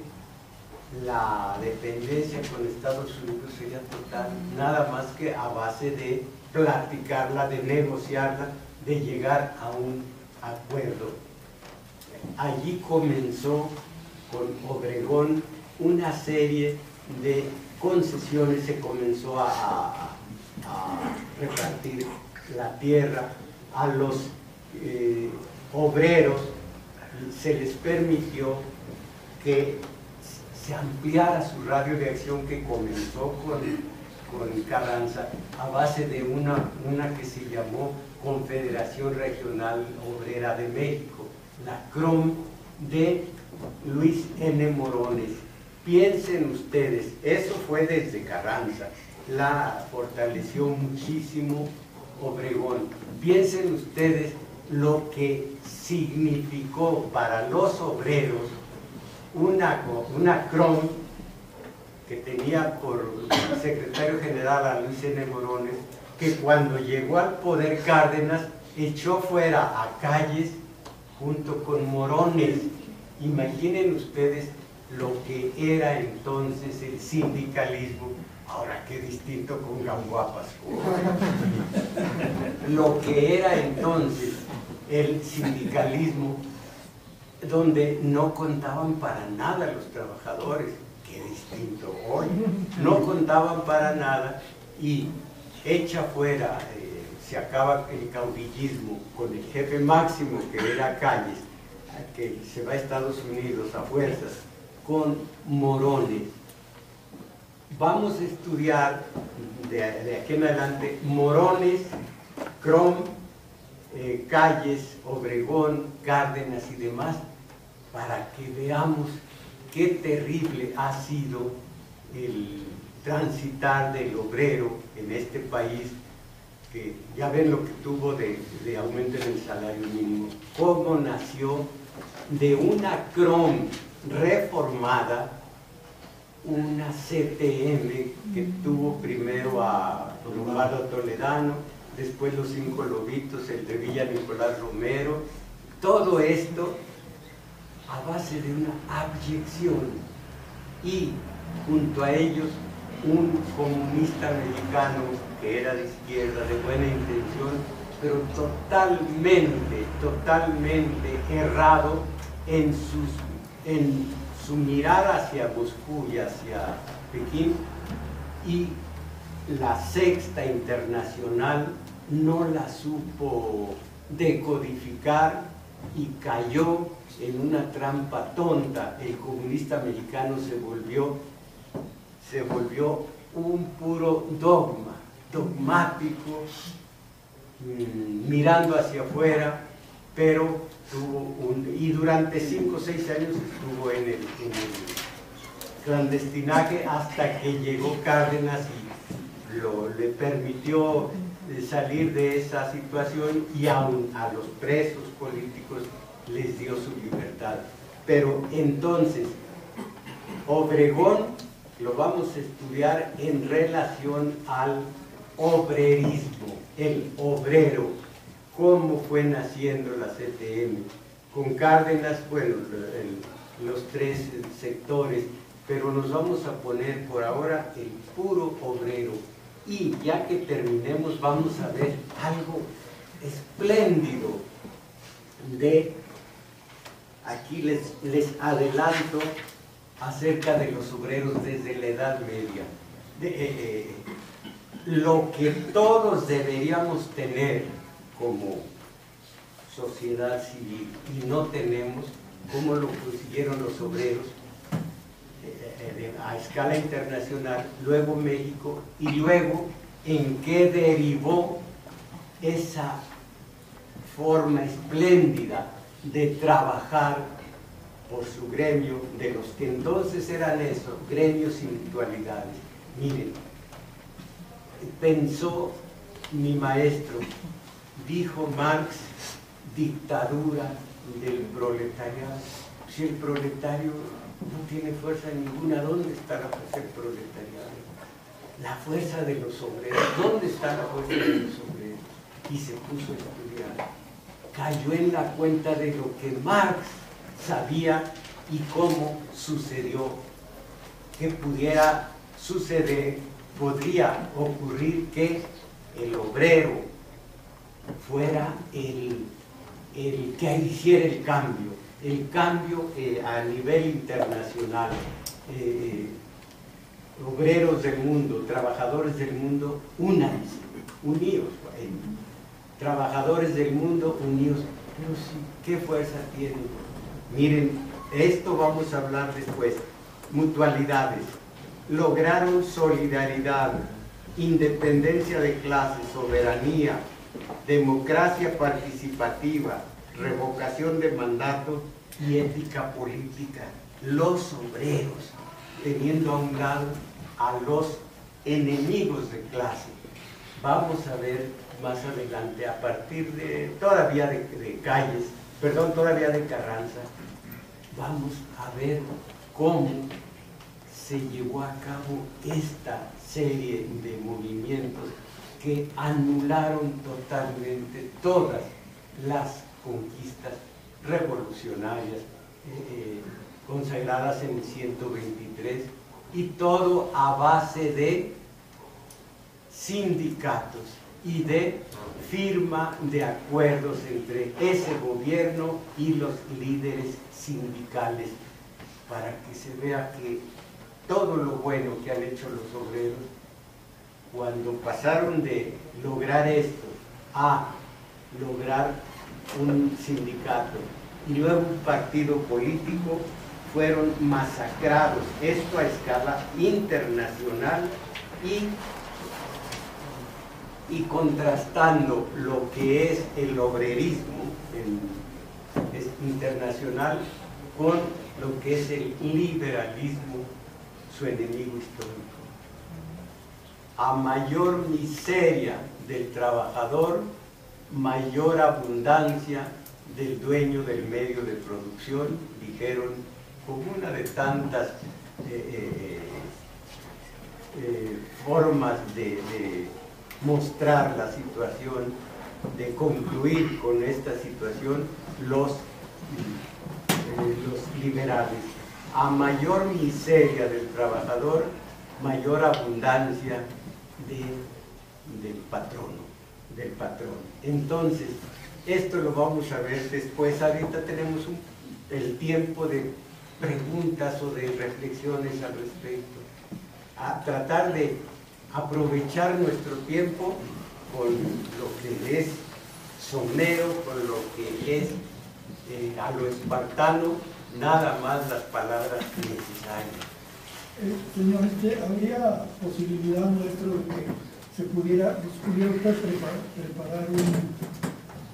S1: la dependencia con Estados Unidos sería total, nada más que a base de platicarla, de negociarla, de llegar a un acuerdo. Allí comenzó con Obregón una serie de concesiones, se comenzó a repartir la tierra a los obreros, se les permitió que se ampliara su radio de acción, que comenzó con Carranza a base de una que se llamó Confederación Regional Obrera de México, la CROM de Luis N. Morones. Piensen ustedes, eso fue desde Carranza, la fortaleció muchísimo Obregón. Piensen ustedes lo que significó para los obreros una CROM que tenía por secretario general a Luis N. Morones, que cuando llegó al poder Cárdenas echó fuera a Calles junto con Morones. Imaginen ustedes lo que era entonces el sindicalismo. Ahora qué distinto con Gamboapas. Lo que era entonces el sindicalismo, donde no contaban para nada los trabajadores. Qué distinto hoy. No contaban para nada y echa fuera, se acaba el caudillismo con el jefe máximo, que era Calles, que se va a Estados Unidos a fuerzas, con Morones. Vamos a estudiar de aquí en adelante Morones, CROM, Calles, Obregón, Cárdenas y demás, para que veamos qué terrible ha sido el transitar del obrero en este país, que ya ven lo que tuvo de aumento en el salario mínimo, cómo nació de una CROM reformada, una CTM que tuvo primero a Lombardo Toledano, después los 5 Lobitos, el de Villa Nicolás Romero, todo esto a base de una abyección, y junto a ellos un comunista mexicano que era de izquierda, de buena intención, pero totalmente errado en su mirada hacia Moscú y hacia Pekín, y la Sexta Internacional no la supo decodificar y cayó en una trampa tonta. El comunista mexicano se volvió un puro dogmático, mirando hacia afuera, pero y durante 5 o 6 años estuvo en el clandestinaje, hasta que llegó Cárdenas y le permitió salir de esa situación, y aún a los presos políticos les dio su libertad. Pero entonces, Obregón lo vamos a estudiar en relación al obrerismo, el obrero, cómo fue naciendo la CTM. Con Cárdenas, bueno, los 3 sectores, pero nos vamos a poner por ahora el puro obrero. Y ya que terminemos, vamos a ver algo espléndido aquí les adelanto acerca de los obreros desde la Edad Media. Lo que todos deberíamos tener como sociedad civil y no tenemos, cómo lo consiguieron los obreros a escala internacional, luego México, y luego en qué derivó esa forma espléndida de trabajar por su gremio, de los que entonces eran esos gremios intelectualidades. Miren, pensó mi maestro, dijo Marx, dictadura del proletariado. Si el proletario no tiene fuerza ninguna, ¿dónde está la fuerza del proletariado? La fuerza de los obreros, ¿dónde está la fuerza de los obreros? Y se puso a estudiar. Cayó en la cuenta de lo que Marx sabía y cómo sucedió, que pudiera suceder, podría ocurrir que el obrero fuera el que hiciera el cambio a nivel internacional. Obreros del mundo, trabajadores del mundo, únanse, unidos, trabajadores del mundo unidos. Pero sí, ¿qué fuerza tienen? Miren, esto vamos a hablar después. Mutualidades. Lograron solidaridad, independencia de clase, soberanía, democracia participativa, revocación de mandato y ética política. Los obreros, teniendo a un lado a los enemigos de clase. Vamos a ver más adelante, a partir de todavía de Calles, perdón, todavía de Carranza, vamos a ver cómo se llevó a cabo esta serie de movimientos que anularon totalmente todas las conquistas revolucionarias consagradas en el 123, y todo a base de sindicatos y de firma de acuerdos entre ese gobierno y los líderes sindicales, para que se vea que todo lo bueno que han hecho los obreros, cuando pasaron de lograr esto a lograr un sindicato y luego un partido político, fueron masacrados, esto a escala internacional, y contrastando lo que es el obrerismo internacional con lo que es el liberalismo, su enemigo histórico. A mayor miseria del trabajador, mayor abundancia del dueño del medio de producción, dijeron, como una de tantas formas de mostrar la situación, de concluir con esta situación los liberales. A mayor miseria del trabajador, mayor abundancia del patrón. Entonces, esto lo vamos a ver después. Ahorita tenemos el tiempo de preguntas o de reflexiones al respecto. A tratar de aprovechar nuestro tiempo con lo que es somero, con lo que es a lo espartano, nada más las palabras necesarias.
S4: Señor, ¿habría posibilidad nuestro de que pudiera usted preparar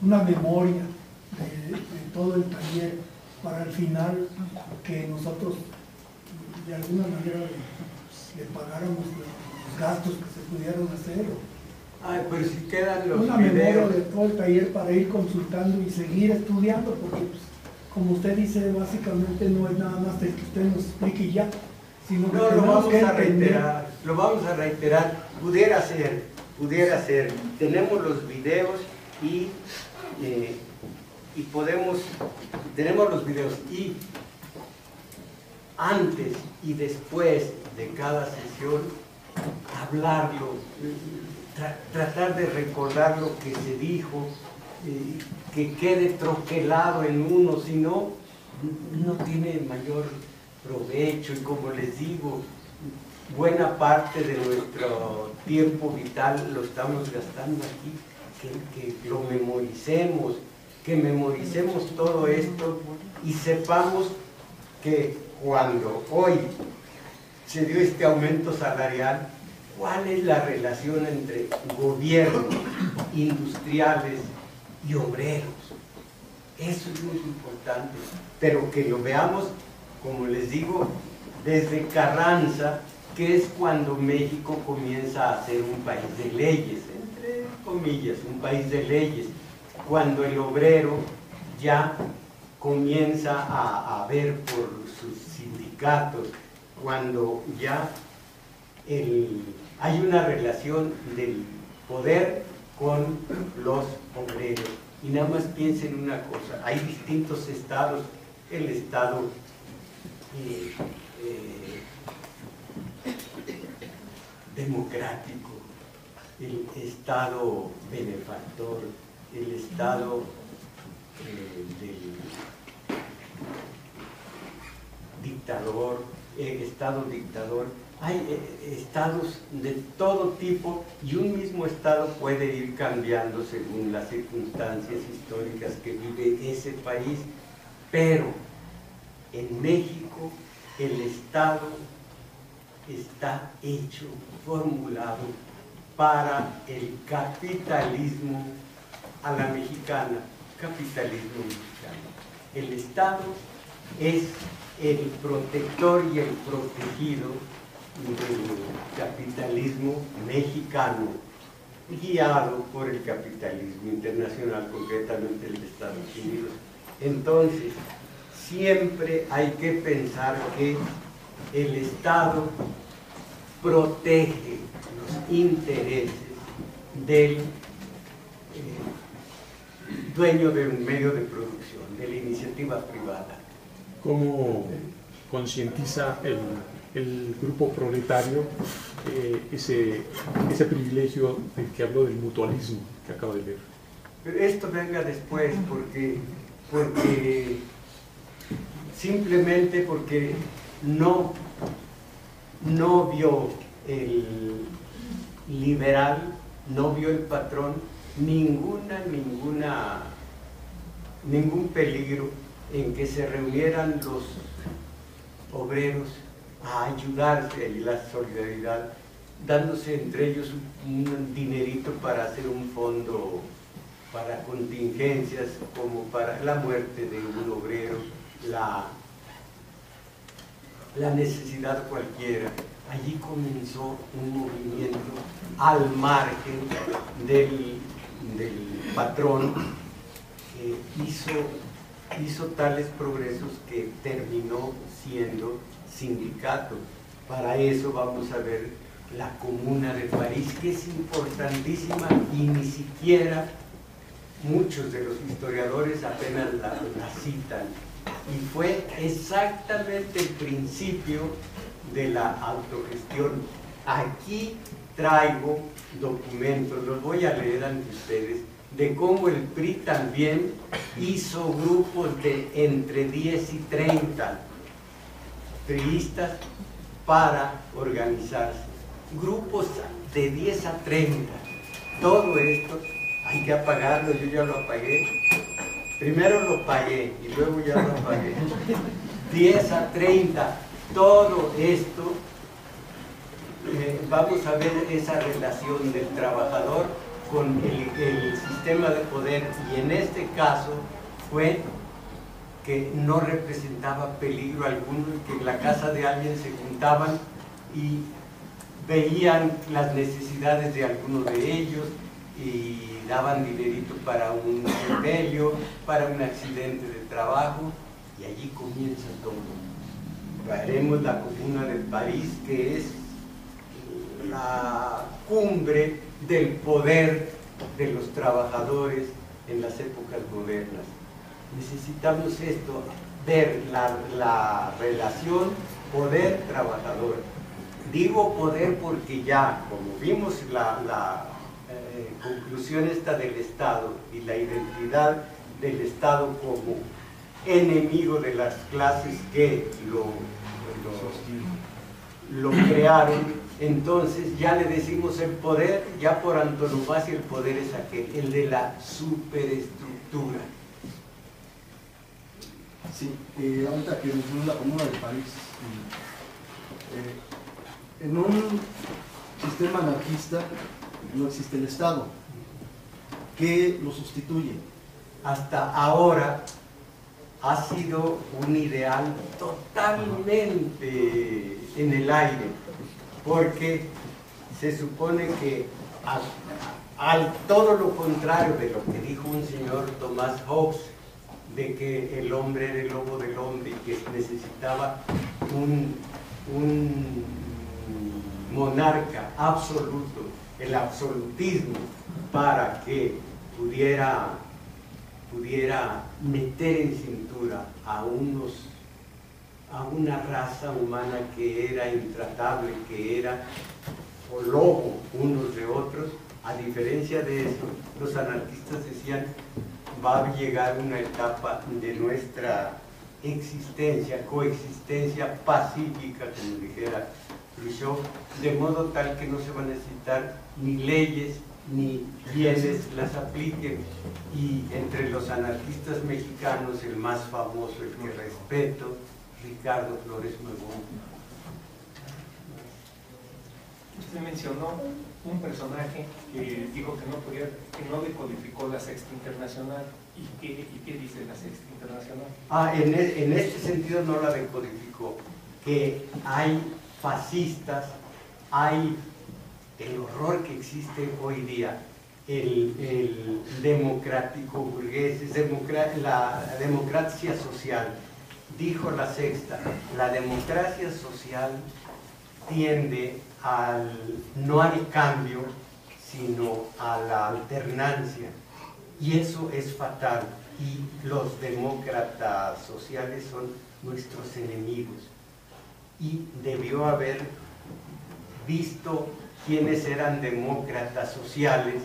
S4: una memoria de todo el taller para el final, que nosotros de alguna manera le pagáramos los gastos que se pudieran hacer?
S1: Ay, pues si quedan los
S4: una
S1: videos.
S4: Memoria de todo el taller para ir consultando y seguir estudiando, porque pues, como usted dice, básicamente no es nada más el que usted nos explique y ya, sino que
S1: no, lo vamos a reiterar, pudiera ser, tenemos los videos y tenemos los videos, y antes y después de cada sesión hablarlo, tratar de recordar lo que se dijo, que quede troquelado en uno, si no, no tiene mayor provecho. Y como les digo, buena parte de nuestro tiempo vital lo estamos gastando aquí, que lo memoricemos, que memoricemos todo esto y sepamos que cuando hoy se dio este aumento salarial, ¿cuál es la relación entre gobiernos, industriales y obreros. Eso es muy importante, pero que lo veamos, como les digo, desde Carranza, que es cuando México comienza a ser un país de leyes, entre comillas, un país de leyes, cuando el obrero ya comienza a ver por sus sindicatos, cuando ya hay una relación del poder con los obreros. Y nada más piensen una cosa, hay distintos estados, el estado democrático, el estado benefactor, el estado del dictador, estado dictador. Hay estados de todo tipo y un mismo estado puede ir cambiando según las circunstancias históricas que vive ese país, pero en México el estado está hecho, formulado para el capitalismo a la mexicana, capitalismo mexicano. El estado es el protector y el protegido del capitalismo mexicano, guiado por el capitalismo internacional, concretamente el de Estados Unidos. Entonces, siempre hay que pensar que el Estado protege los intereses del dueño de un medio de producción, de la iniciativa privada.
S5: ¿Cómo concientiza el grupo proletario ese privilegio del que habló del mutualismo que acabo de leer?
S1: Pero esto venga después, porque simplemente porque no vio el liberal, no vio el patrón ningún peligro en que se reunieran los obreros a ayudarse, y la solidaridad, dándose entre ellos un dinerito para hacer un fondo para contingencias, como para la muerte de un obrero, la necesidad cualquiera. Allí comenzó un movimiento al margen del patrón, que hizo tales progresos que terminó siendo sindicato. Para eso vamos a ver la Comuna de París, que es importantísima y ni siquiera muchos de los historiadores apenas la citan. Y fue exactamente el principio de la autogestión. Aquí traigo documentos, los voy a leer ante ustedes, de cómo el PRI también hizo grupos de entre 10 y 30 priistas para organizarse. Grupos de 10 a 30. Todo esto hay que apagarlo, yo ya lo apagué. Primero lo pagué y luego ya lo apagué. 10 a 30. Todo esto, vamos a ver esa relación del trabajador con el sistema de poder, y en este caso fue que no representaba peligro alguno, que en la casa de alguien se juntaban y veían las necesidades de alguno de ellos y daban dinerito para un sepelio, para un accidente de trabajo, y allí comienza todo. Veremos la Comuna de París, que es la cumbre del poder de los trabajadores en las épocas modernas. Necesitamos esto, ver la relación poder-trabajador. Digo poder porque ya, como vimos la conclusión esta del Estado y la identidad del Estado como enemigo de las clases que lo crearon, entonces ya le decimos el poder, ya por antonomasia el poder es aquel, el de la superestructura.
S3: Sí, ahorita que mencionó la Comuna de París, en un sistema anarquista no existe el Estado. ¿qué lo sustituye?
S1: Hasta ahora ha sido un ideal totalmente en el aire, porque se supone que al todo lo contrario de lo que dijo un señor Thomas Hobbes, de que el hombre era el lobo del hombre y que necesitaba un monarca absoluto, el absolutismo, para que pudiera meter en cintura a una raza humana que era intratable, que era o lobo unos de otros. A diferencia de eso, los anarquistas decían, va a llegar una etapa de nuestra existencia, coexistencia pacífica, como dijera Khrushchev, de modo tal que no se van a necesitar ni leyes ni quienes las apliquen. Y entre los anarquistas mexicanos, el más famoso, el que respeto, Ricardo Flores Magón.
S6: Usted mencionó un personaje que dijo que no decodificó la Sexta Internacional. ¿Y qué dice la Sexta Internacional?
S1: En este sentido no la decodificó, que hay fascistas, hay el horror que existe hoy día, el democrático burgués, la democracia social. Dijo la Sexta, la democracia social tiende no al cambio, sino a la alternancia, y eso es fatal, y los demócratas sociales son nuestros enemigos, y debió haber visto quiénes eran demócratas sociales,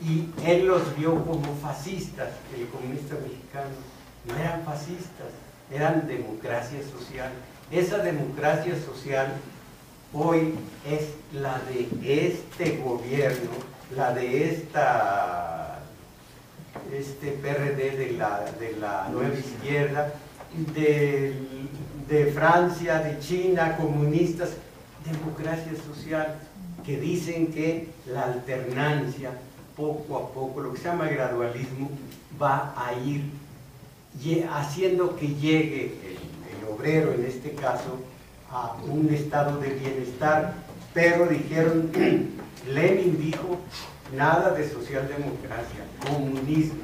S1: y él los vio como fascistas. El comunista mexicano no eran fascistas, eran democracia social. Esa democracia social hoy es la de este gobierno, la de este PRD de la nueva izquierda, de Francia, de China, comunistas, democracia social, que dicen que la alternancia, poco a poco, lo que se llama gradualismo, va a ir haciendo que llegue el obrero, en este caso, a un estado de bienestar. Pero dijeron, Lenin dijo, nada de socialdemocracia, comunismo.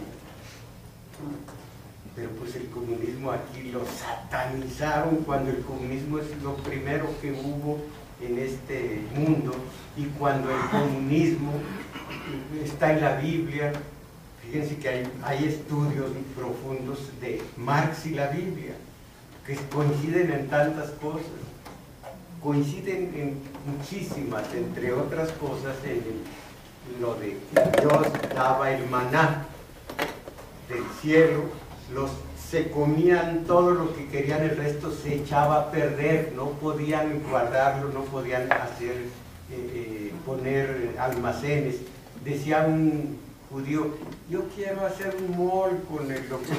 S1: Pero pues el comunismo aquí lo satanizaron, cuando el comunismo es lo primero que hubo en este mundo, y cuando el comunismo está en la Biblia. Fíjense que hay estudios profundos de Marx y la Biblia, que coinciden en tantas cosas, coinciden en muchísimas, entre otras cosas en lo de que Dios daba el maná del cielo, se comían todo lo que querían, el resto se echaba a perder, no podían guardarlo, no podían poner almacenes. Decía un judío, yo quiero hacer un mol con lo que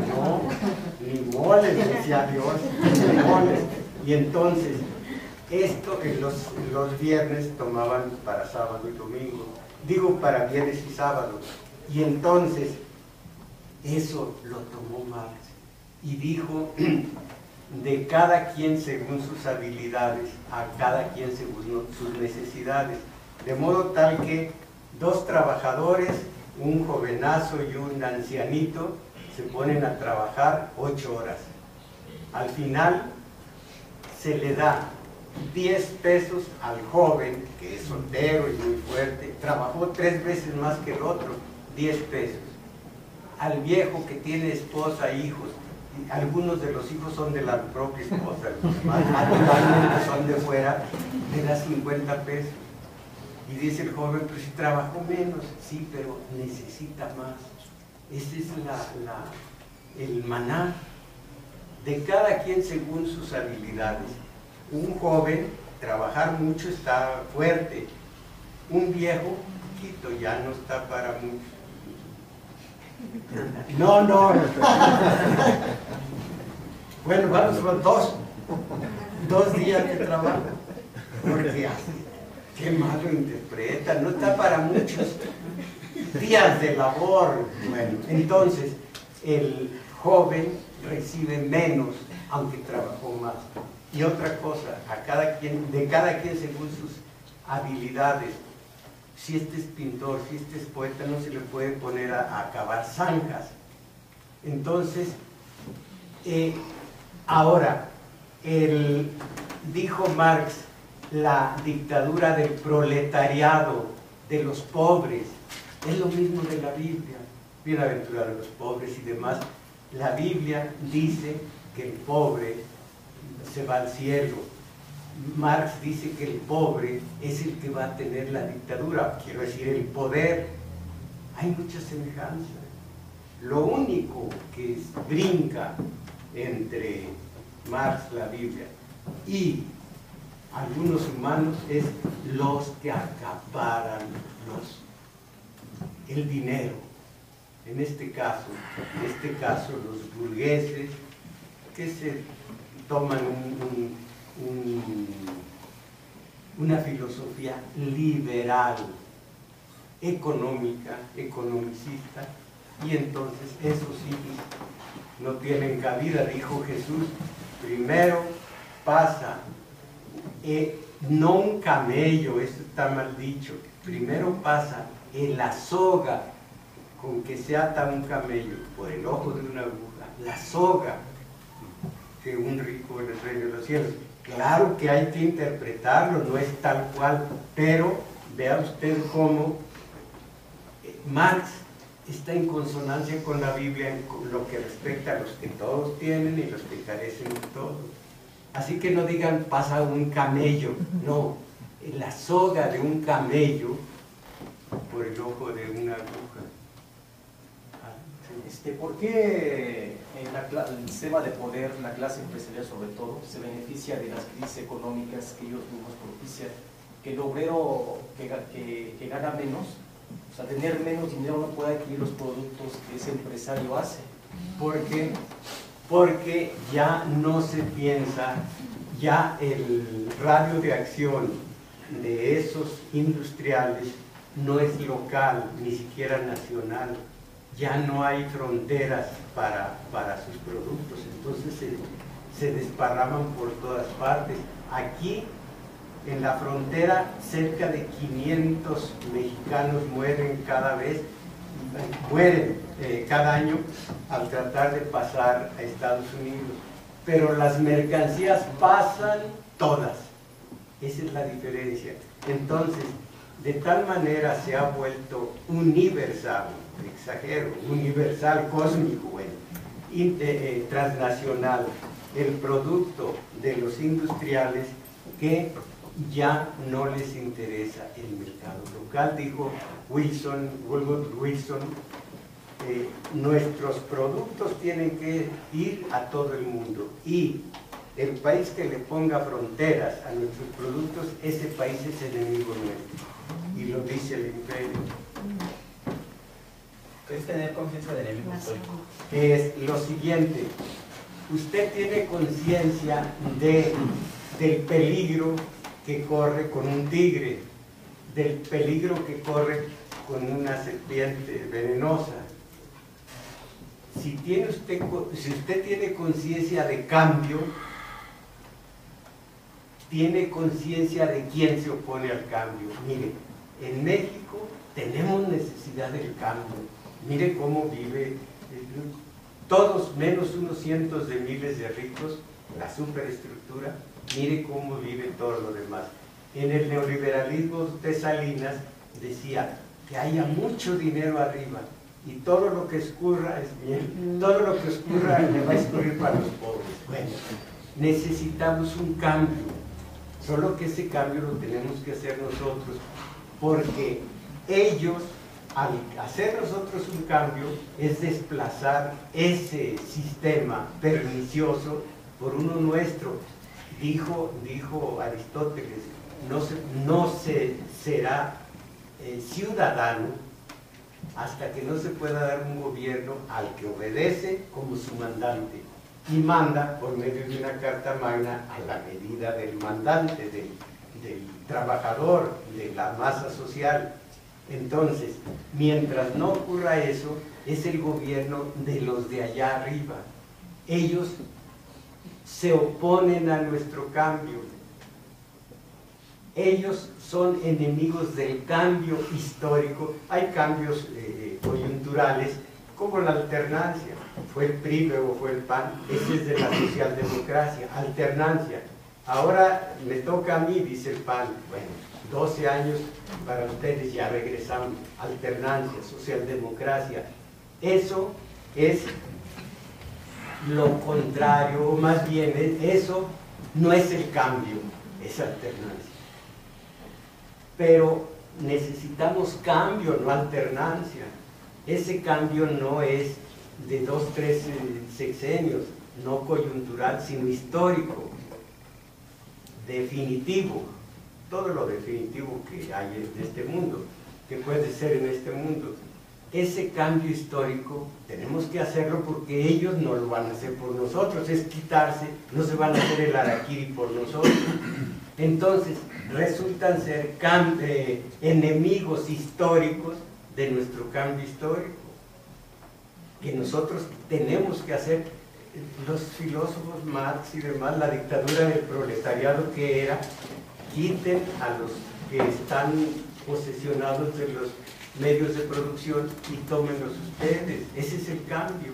S1: no, ni moles, decía Dios, ni moles. Y entonces, esto en los viernes tomaban para sábado y domingo, digo para viernes y sábado, y entonces eso lo tomó Marx y dijo, de cada quien según sus habilidades, a cada quien según sus necesidades, de modo tal que dos trabajadores, un jovenazo y un ancianito, se ponen a trabajar 8 horas. Al final se le da 10 pesos al joven, que es soltero y muy fuerte, trabajó 3 veces más que el otro, 10 pesos. Al viejo que tiene esposa, hijos, y algunos de los hijos son de la propia esposa, los demás naturalmente son de fuera, le da 50 pesos. Y dice el joven, pero si trabajó menos, sí, pero necesita más. Ese es el maná, de cada quien según sus habilidades. Un joven, trabajar mucho está fuerte. Un viejo, poquito, ya no está para mucho. No. Bueno, vamos a 2 días de trabajo. Porque qué mal lo interpreta, no está para muchos. días de labor. Bueno, entonces el joven recibe menos aunque trabajó más. Y otra cosa, de cada quien según sus habilidades. Si este es pintor, si este es poeta, no se le puede poner a cavar zanjas. Entonces, ahora, dijo Marx, la dictadura del proletariado, de los pobres, es lo mismo de la Biblia. Bienaventurados los pobres y demás. La Biblia dice que el pobre se va al cielo. Marx dice que el pobre es el que va a tener la dictadura, quiero decir, el poder. Hay mucha semejanza. Lo único que brinca entre Marx, la Biblia, y algunos humanos es los que acaparan el dinero. En este caso, los burgueses que se toman una filosofía liberal, económica, economicista, y entonces esos sí no tienen cabida. Dijo Jesús, primero pasa, no un camello, eso está mal dicho, primero pasa la soga con que se ata un camello por el ojo de una aguja, la soga que un rico en el reino de los cielos. Claro que hay que interpretarlo, no es tal cual, pero vea usted cómo Marx está en consonancia con la Biblia en lo que respecta a los que todos tienen y los que carecen de todo. Así que no digan pasa un camello, no, la soga de un camello por el ojo de una aguja.
S2: ¿Por qué en el sistema de poder, la clase empresarial sobre todo, se beneficia de las crisis económicas que ellos mismos propician? Que el obrero que gana menos, o sea, tener menos dinero, no puede adquirir los productos que ese empresario hace.
S1: ¿Por qué? Porque ya no se piensa, ya el radio de acción de esos industriales no es local, ni siquiera nacional. Ya no hay fronteras para sus productos, entonces se desparraman por todas partes. Aquí, en la frontera, cerca de 500 mexicanos mueren cada año al tratar de pasar a Estados Unidos. Pero las mercancías pasan todas. Esa es la diferencia. Entonces, de tal manera se ha vuelto universal, exagero, universal, cósmico, bueno, transnacional, el producto de los industriales, que ya no les interesa el mercado local. Dijo Woodrow Wilson, nuestros productos tienen que ir a todo el mundo, y el país que le ponga fronteras a nuestros productos, ese país es enemigo nuestro. Y lo dice el imperio.
S7: Es tener conciencia del enemigo histórico.
S1: Es lo siguiente: usted tiene conciencia del peligro que corre con un tigre, del peligro que corre con una serpiente venenosa. Si usted tiene conciencia de cambio, tiene conciencia de quién se opone al cambio. Mire, en México tenemos necesidad del cambio. Mire cómo vive todos, menos unos cientos de miles de ricos, la superestructura. Mire cómo vive todo lo demás. En el neoliberalismo de Salinas decía que haya mucho dinero arriba y todo lo que escurra es bien, todo lo que escurra le va a escurrir para los pobres. Bueno, necesitamos un cambio, solo que ese cambio lo tenemos que hacer nosotros, porque ellos, al hacer nosotros un cambio, es desplazar ese sistema pernicioso por uno nuestro. Dijo Aristóteles, no se será ciudadano hasta que no se pueda dar un gobierno al que obedece como su mandante y manda por medio de una carta magna a la medida del mandante, del trabajador, de la masa social. Entonces, mientras no ocurra eso, es el gobierno de los de allá arriba. Ellos se oponen a nuestro cambio. Ellos son enemigos del cambio histórico. Hay cambios coyunturales, como la alternancia. Fue el PRI, luego fue el PAN. Ese es de la socialdemocracia, alternancia. Ahora me toca a mí, dice el PAN. Bueno, 12 años para ustedes, ya regresamos. Alternancia, socialdemocracia. Eso es lo contrario, o más bien, eso no es el cambio, es alternancia. Pero necesitamos cambio, no alternancia. Ese cambio no es de 2, 3 sexenios, no coyuntural, sino histórico, definitivo. Todo lo definitivo que hay en este mundo, que puede ser en este mundo. Ese cambio histórico tenemos que hacerlo porque ellos no lo van a hacer por nosotros, es quitarse, no se van a hacer el harakiri por nosotros. Entonces, resultan ser enemigos históricos de nuestro cambio histórico, que nosotros tenemos que hacer. Los filósofos Marx y demás, la dictadura del proletariado que era, quiten a los que están posesionados de los medios de producción y tómenlos ustedes. Ese es el cambio.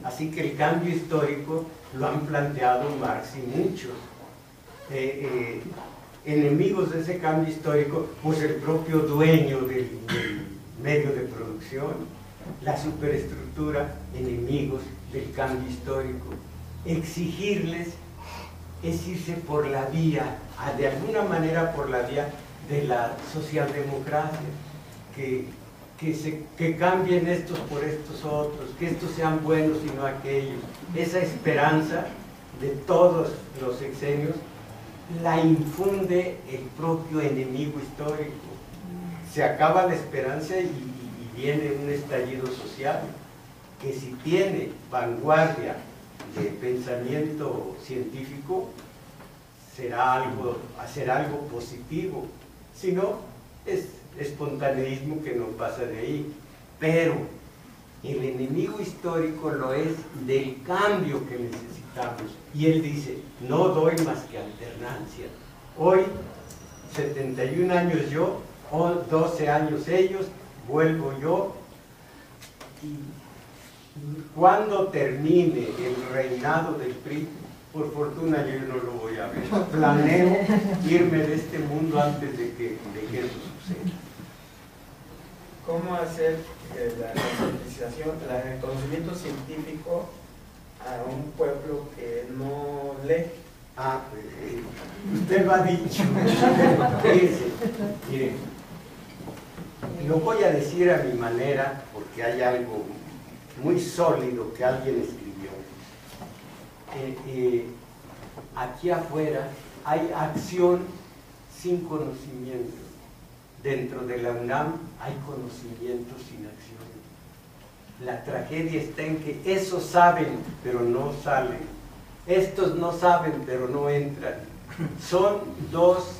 S1: Así que el cambio histórico lo han planteado Marx y muchos. Enemigos de ese cambio histórico, pues el propio dueño del medio de producción, la superestructura, enemigos del cambio histórico. Exigirles es irse por la vía, de alguna manera por la vía de la socialdemocracia, que cambien estos por estos otros, que estos sean buenos y no aquellos. Esa esperanza de todos los sexenios la infunde el propio enemigo histórico. Se acaba la esperanza y viene un estallido social que, si tiene vanguardia de pensamiento científico, será algo positivo. Si no, es espontaneísmo que no pasa de ahí. Pero el enemigo histórico lo es del cambio que necesitamos. Y él dice, no doy más que alternancia. Hoy, 71 años yo, 12 años ellos, vuelvo yo. Y cuando termine el reinado del PRI, por fortuna yo no lo voy a ver. Planeo irme de este mundo antes de que eso suceda.
S7: ¿Cómo hacer la concientización, el conocimiento científico a un pueblo que no lee?
S1: Usted lo ha dicho. Fíjense, mire, lo voy a decir a mi manera porque hay algo muy sólido que alguien escribió. Aquí afuera hay acción sin conocimiento. Dentro de la UNAM hay conocimiento sin acción. La tragedia está en que esos saben, pero no salen. Estos no saben, pero no entran. Son dos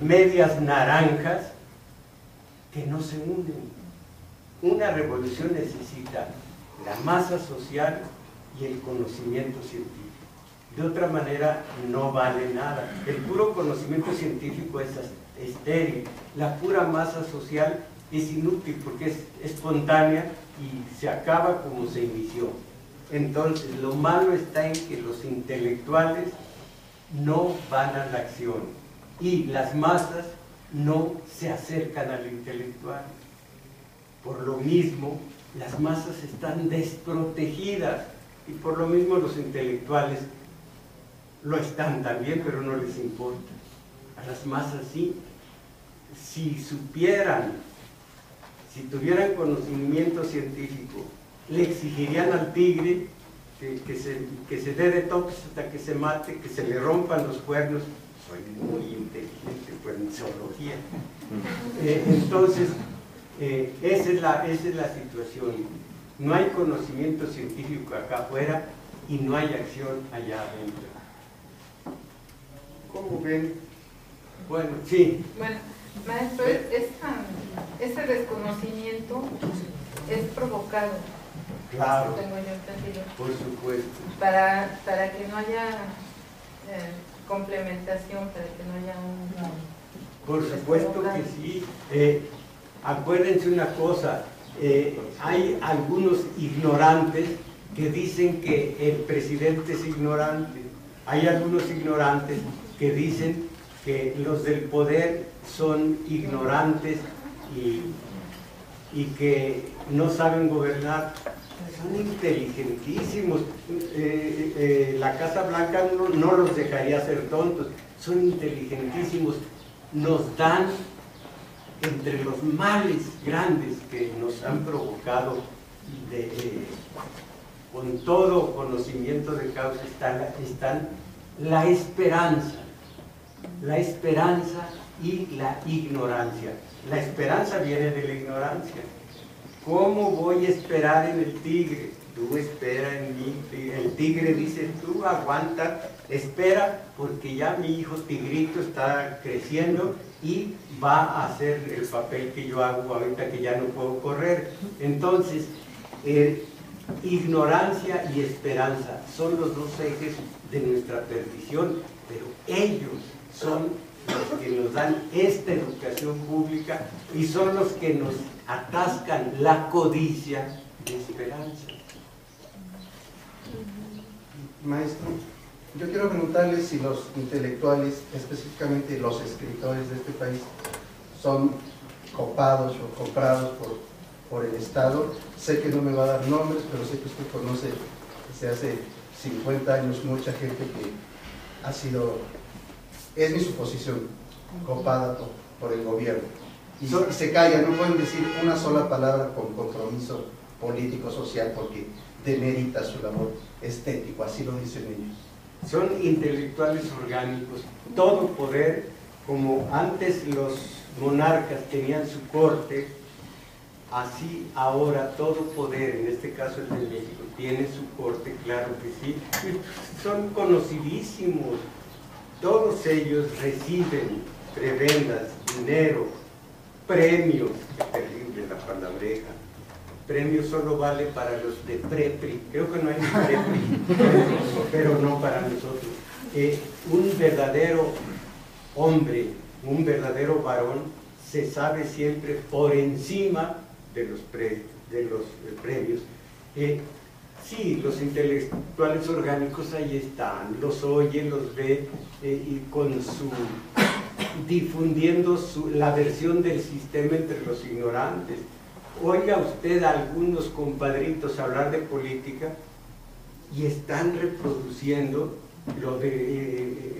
S1: medias naranjas que no se unen. Una revolución necesita la masa social y el conocimiento científico. De otra manera no vale nada. El puro conocimiento científico es estéril. La pura masa social es inútil porque es espontánea y se acaba como se inició. Entonces, lo malo está en que los intelectuales no van a la acción y las masas no se acercan al intelectual. Por lo mismo, las masas están desprotegidas y por lo mismo los intelectuales lo están también, pero no les importa. A las masas sí. Si supieran, si tuvieran conocimiento científico, le exigirían al tigre que se dé de toques hasta que se mate, que se le rompan los cuernos. Soy muy inteligente, pues, en zoología. Entonces, esa es la situación. No hay conocimiento científico acá afuera y no hay acción allá adentro. ¿Cómo ven? Bueno, sí.
S8: Bueno, Maestro, ese desconocimiento es provocado.
S1: Claro,
S8: Tengo yo entendido.
S1: por supuesto.
S8: Para que no haya complementación, para que no haya un...
S1: Por supuesto que sí. Acuérdense una cosa, hay algunos ignorantes que dicen que el presidente es ignorante. Hay algunos ignorantes que dicen que los del poder son ignorantes y que no saben gobernar. Son inteligentísimos. La Casa Blanca no los dejaría ser tontos. Son inteligentísimos. Nos dan, entre los males grandes que nos han provocado, con todo conocimiento de causa, están la esperanza y la ignorancia. La esperanza viene de la ignorancia. ¿Cómo voy a esperar en el tigre? Tú espera en mí. El tigre dice, tú aguanta, espera, porque ya mi hijo tigrito está creciendo y va a hacer el papel que yo hago ahorita que ya no puedo correr. Entonces, ignorancia y esperanza son los dos ejes de nuestra perdición, pero ellos son los que nos dan esta educación pública y son los que nos atascan la codicia de esperanza.
S9: Maestro, yo quiero preguntarle si los intelectuales, específicamente los escritores de este país, son copados o comprados por el Estado. Sé que no me va a dar nombres, pero sé que usted conoce desde hace 50 años mucha gente que ha sido, es mi suposición, copada por el gobierno. Y se callan, no pueden decir una sola palabra con compromiso político, social, porque demerita su labor estético, así lo dicen ellos.
S1: Son intelectuales orgánicos, todo poder, como antes los monarcas tenían su corte, así ahora todo poder, en este caso el de México, tiene su corte, claro que sí. Son conocidísimos, todos ellos reciben prebendas, dinero, premios, qué terrible la palabreja. Premio solo vale para los de PREPRI, creo que no hay PREPRI, pero no para nosotros. Un verdadero hombre, un verdadero varón, se sabe siempre por encima de los premios. Sí, los intelectuales orgánicos ahí están, los oye, los ve, y con su difundiendo la versión del sistema entre los ignorantes. Oiga usted a algunos compadritos hablar de política y están reproduciendo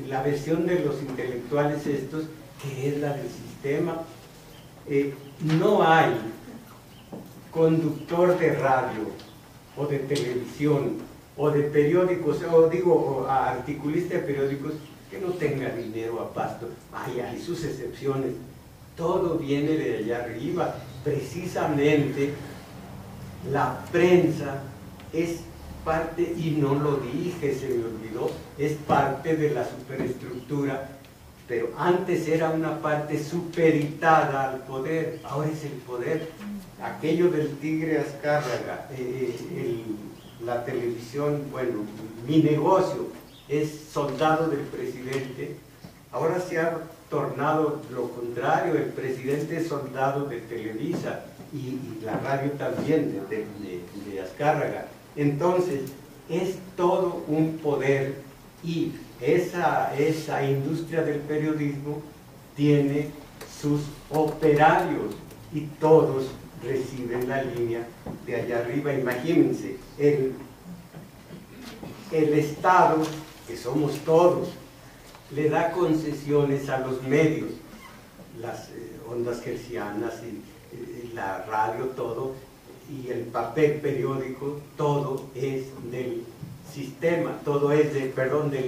S1: la versión de los intelectuales estos, que es la del sistema. No hay conductor de radio o de televisión o de periódicos, o articulista de periódicos que no tenga dinero a pasto. Hay sus excepciones. Todo viene de allá arriba. Precisamente la prensa es parte, y no lo dije, se me olvidó, es parte de la superestructura, pero antes era una parte supeditada al poder, ahora es el poder. Aquello del tigre Azcárraga, la televisión, bueno, mi negocio es soldado del presidente, ahora se ha tornado lo contrario, el presidente es soldado de Televisa y la radio también de Azcárraga. Entonces, es todo un poder, y esa industria del periodismo tiene sus operarios y todos reciben la línea de allá arriba. Imagínense, el Estado, que somos todos, le da concesiones a los medios, las ondas hertzianas y la radio, todo, y el papel periódico, todo es del sistema, todo es del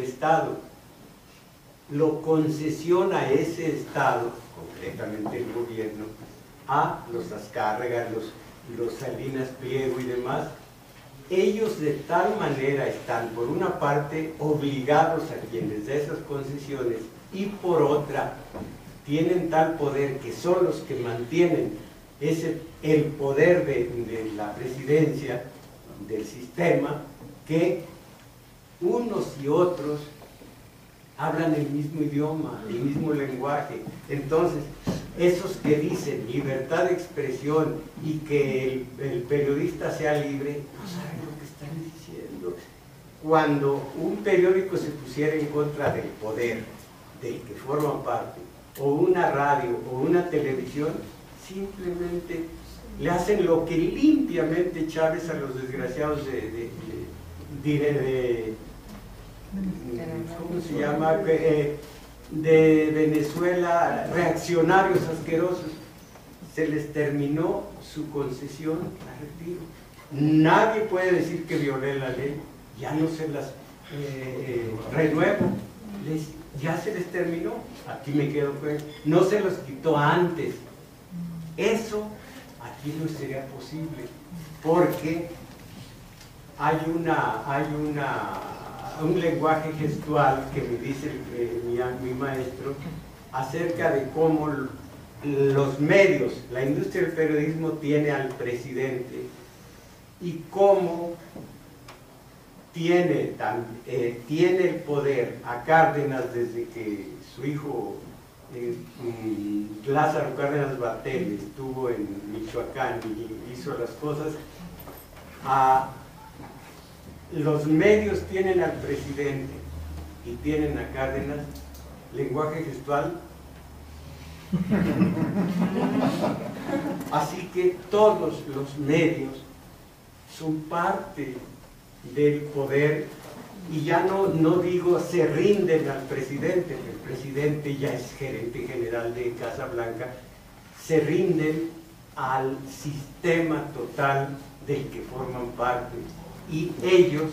S1: Estado. Lo concesiona ese Estado, concretamente el gobierno, a los Azcárraga, los Salinas Pliego y demás. Ellos de tal manera están, por una parte, obligados a quienes de esas concesiones, y por otra, tienen tal poder que son los que mantienen el poder de la presidencia, del sistema, que unos y otros hablan el mismo idioma, el mismo lenguaje. Entonces, esos que dicen libertad de expresión y que el periodista sea libre, no saben lo que están diciendo. Cuando un periódico se pusiera en contra del poder del que forman parte, o una radio o una televisión, simplemente le hacen lo que limpiamente Chávez a los desgraciados ¿cómo se llama? De Venezuela, reaccionarios asquerosos. Se les terminó su concesión a retiro. Nadie puede decir que violé la ley, ya no se las renuevo, ya se les terminó, aquí me quedo con él. No se los quitó antes. Eso aquí no sería posible, porque hay un lenguaje gestual que me dice mi maestro acerca de cómo los medios, la industria del periodismo tiene al presidente y cómo tiene el poder a Cárdenas desde que su hijo Lázaro Cárdenas Batel estuvo en Michoacán y hizo las cosas. Los medios tienen al presidente y tienen a Cárdenas, lenguaje gestual. Así que todos los medios son parte del poder, y ya no digo se rinden al presidente, el presidente ya es gerente general de Casa Blanca, se rinden al sistema total del que forman parte, y ellos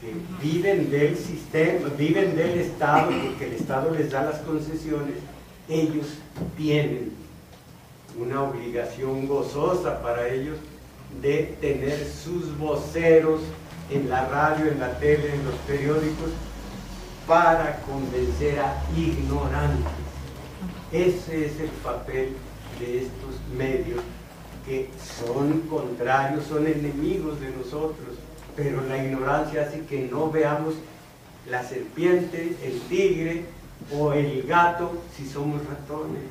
S1: que viven del sistema, viven del Estado, porque el Estado les da las concesiones, ellos tienen una obligación gozosa para ellos de tener sus voceros en la radio, en la tele, en los periódicos, para convencer a ignorantes. Ese es el papel de estos medios, que son contrarios, son enemigos de nosotros, pero la ignorancia hace que no veamos la serpiente, el tigre o el gato si somos ratones.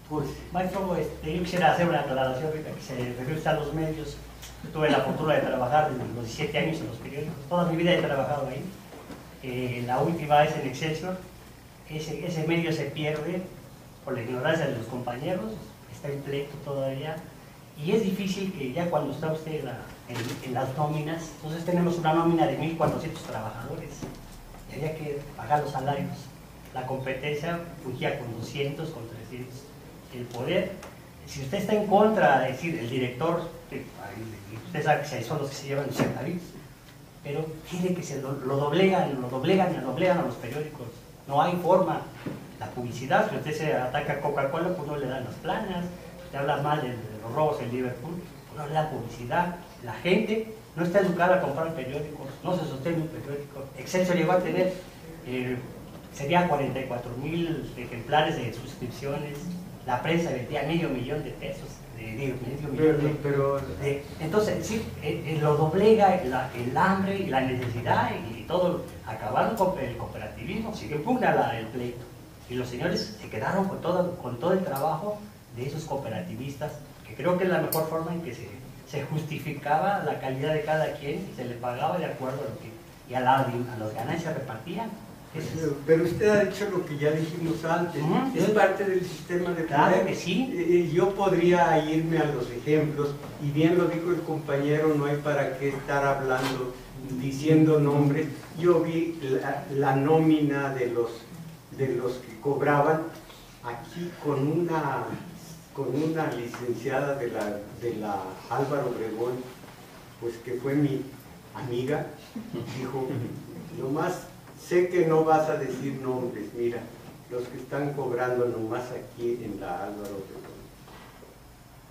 S1: Pues,
S10: Maestro, yo quisiera hacer una aclaración ahorita que se refiere a los medios. Yo tuve la fortuna de trabajar desde los 17 años en los periódicos, toda mi vida he trabajado ahí. La última vez en Excelsior, ese medio se pierde por la ignorancia de los compañeros, está en pleito todavía, y es difícil que ya cuando está usted en las nóminas, entonces tenemos una nómina de 1.400 trabajadores, y había que pagar los salarios. La competencia fugía con 200, con 300. El poder, si usted está en contra, es decir, el director, usted sabe que son los que se llevan los salarios, pero quiere que se lo doblegan a los periódicos. No hay forma. La publicidad, si usted se ataca a Coca-Cola, pues no le dan las planas. Si usted habla mal de los robos en Liverpool, pues no le dan publicidad. La gente no está educada a comprar periódicos, no se sostiene un periódico. Excelsior llegó a tener, sería 44,000 ejemplares de suscripciones. La prensa vendía $500,000 de pesos. Entonces, sí, lo doblega el hambre y la necesidad y todo. Acabaron con el cooperativismo, sigue impugna el pleito. Y los señores se quedaron con todo el trabajo de esos cooperativistas, que creo que es la mejor forma en que se justificaba la calidad de cada quien y se le pagaba de acuerdo a lo que, y a las ganancias repartían.
S1: Pero usted ha dicho lo que ya dijimos antes, es parte del sistema de poder.
S10: Claro que sí.
S1: Yo podría irme a los ejemplos, y bien lo dijo el compañero, no hay para qué estar hablando, diciendo nombres. Yo vi la nómina de los que cobraban aquí con una licenciada de la Álvaro Obregón, pues que fue mi amiga, dijo, nomás sé que no vas a decir nombres, mira, los que están cobrando nomás aquí en la Álvaro Obregón.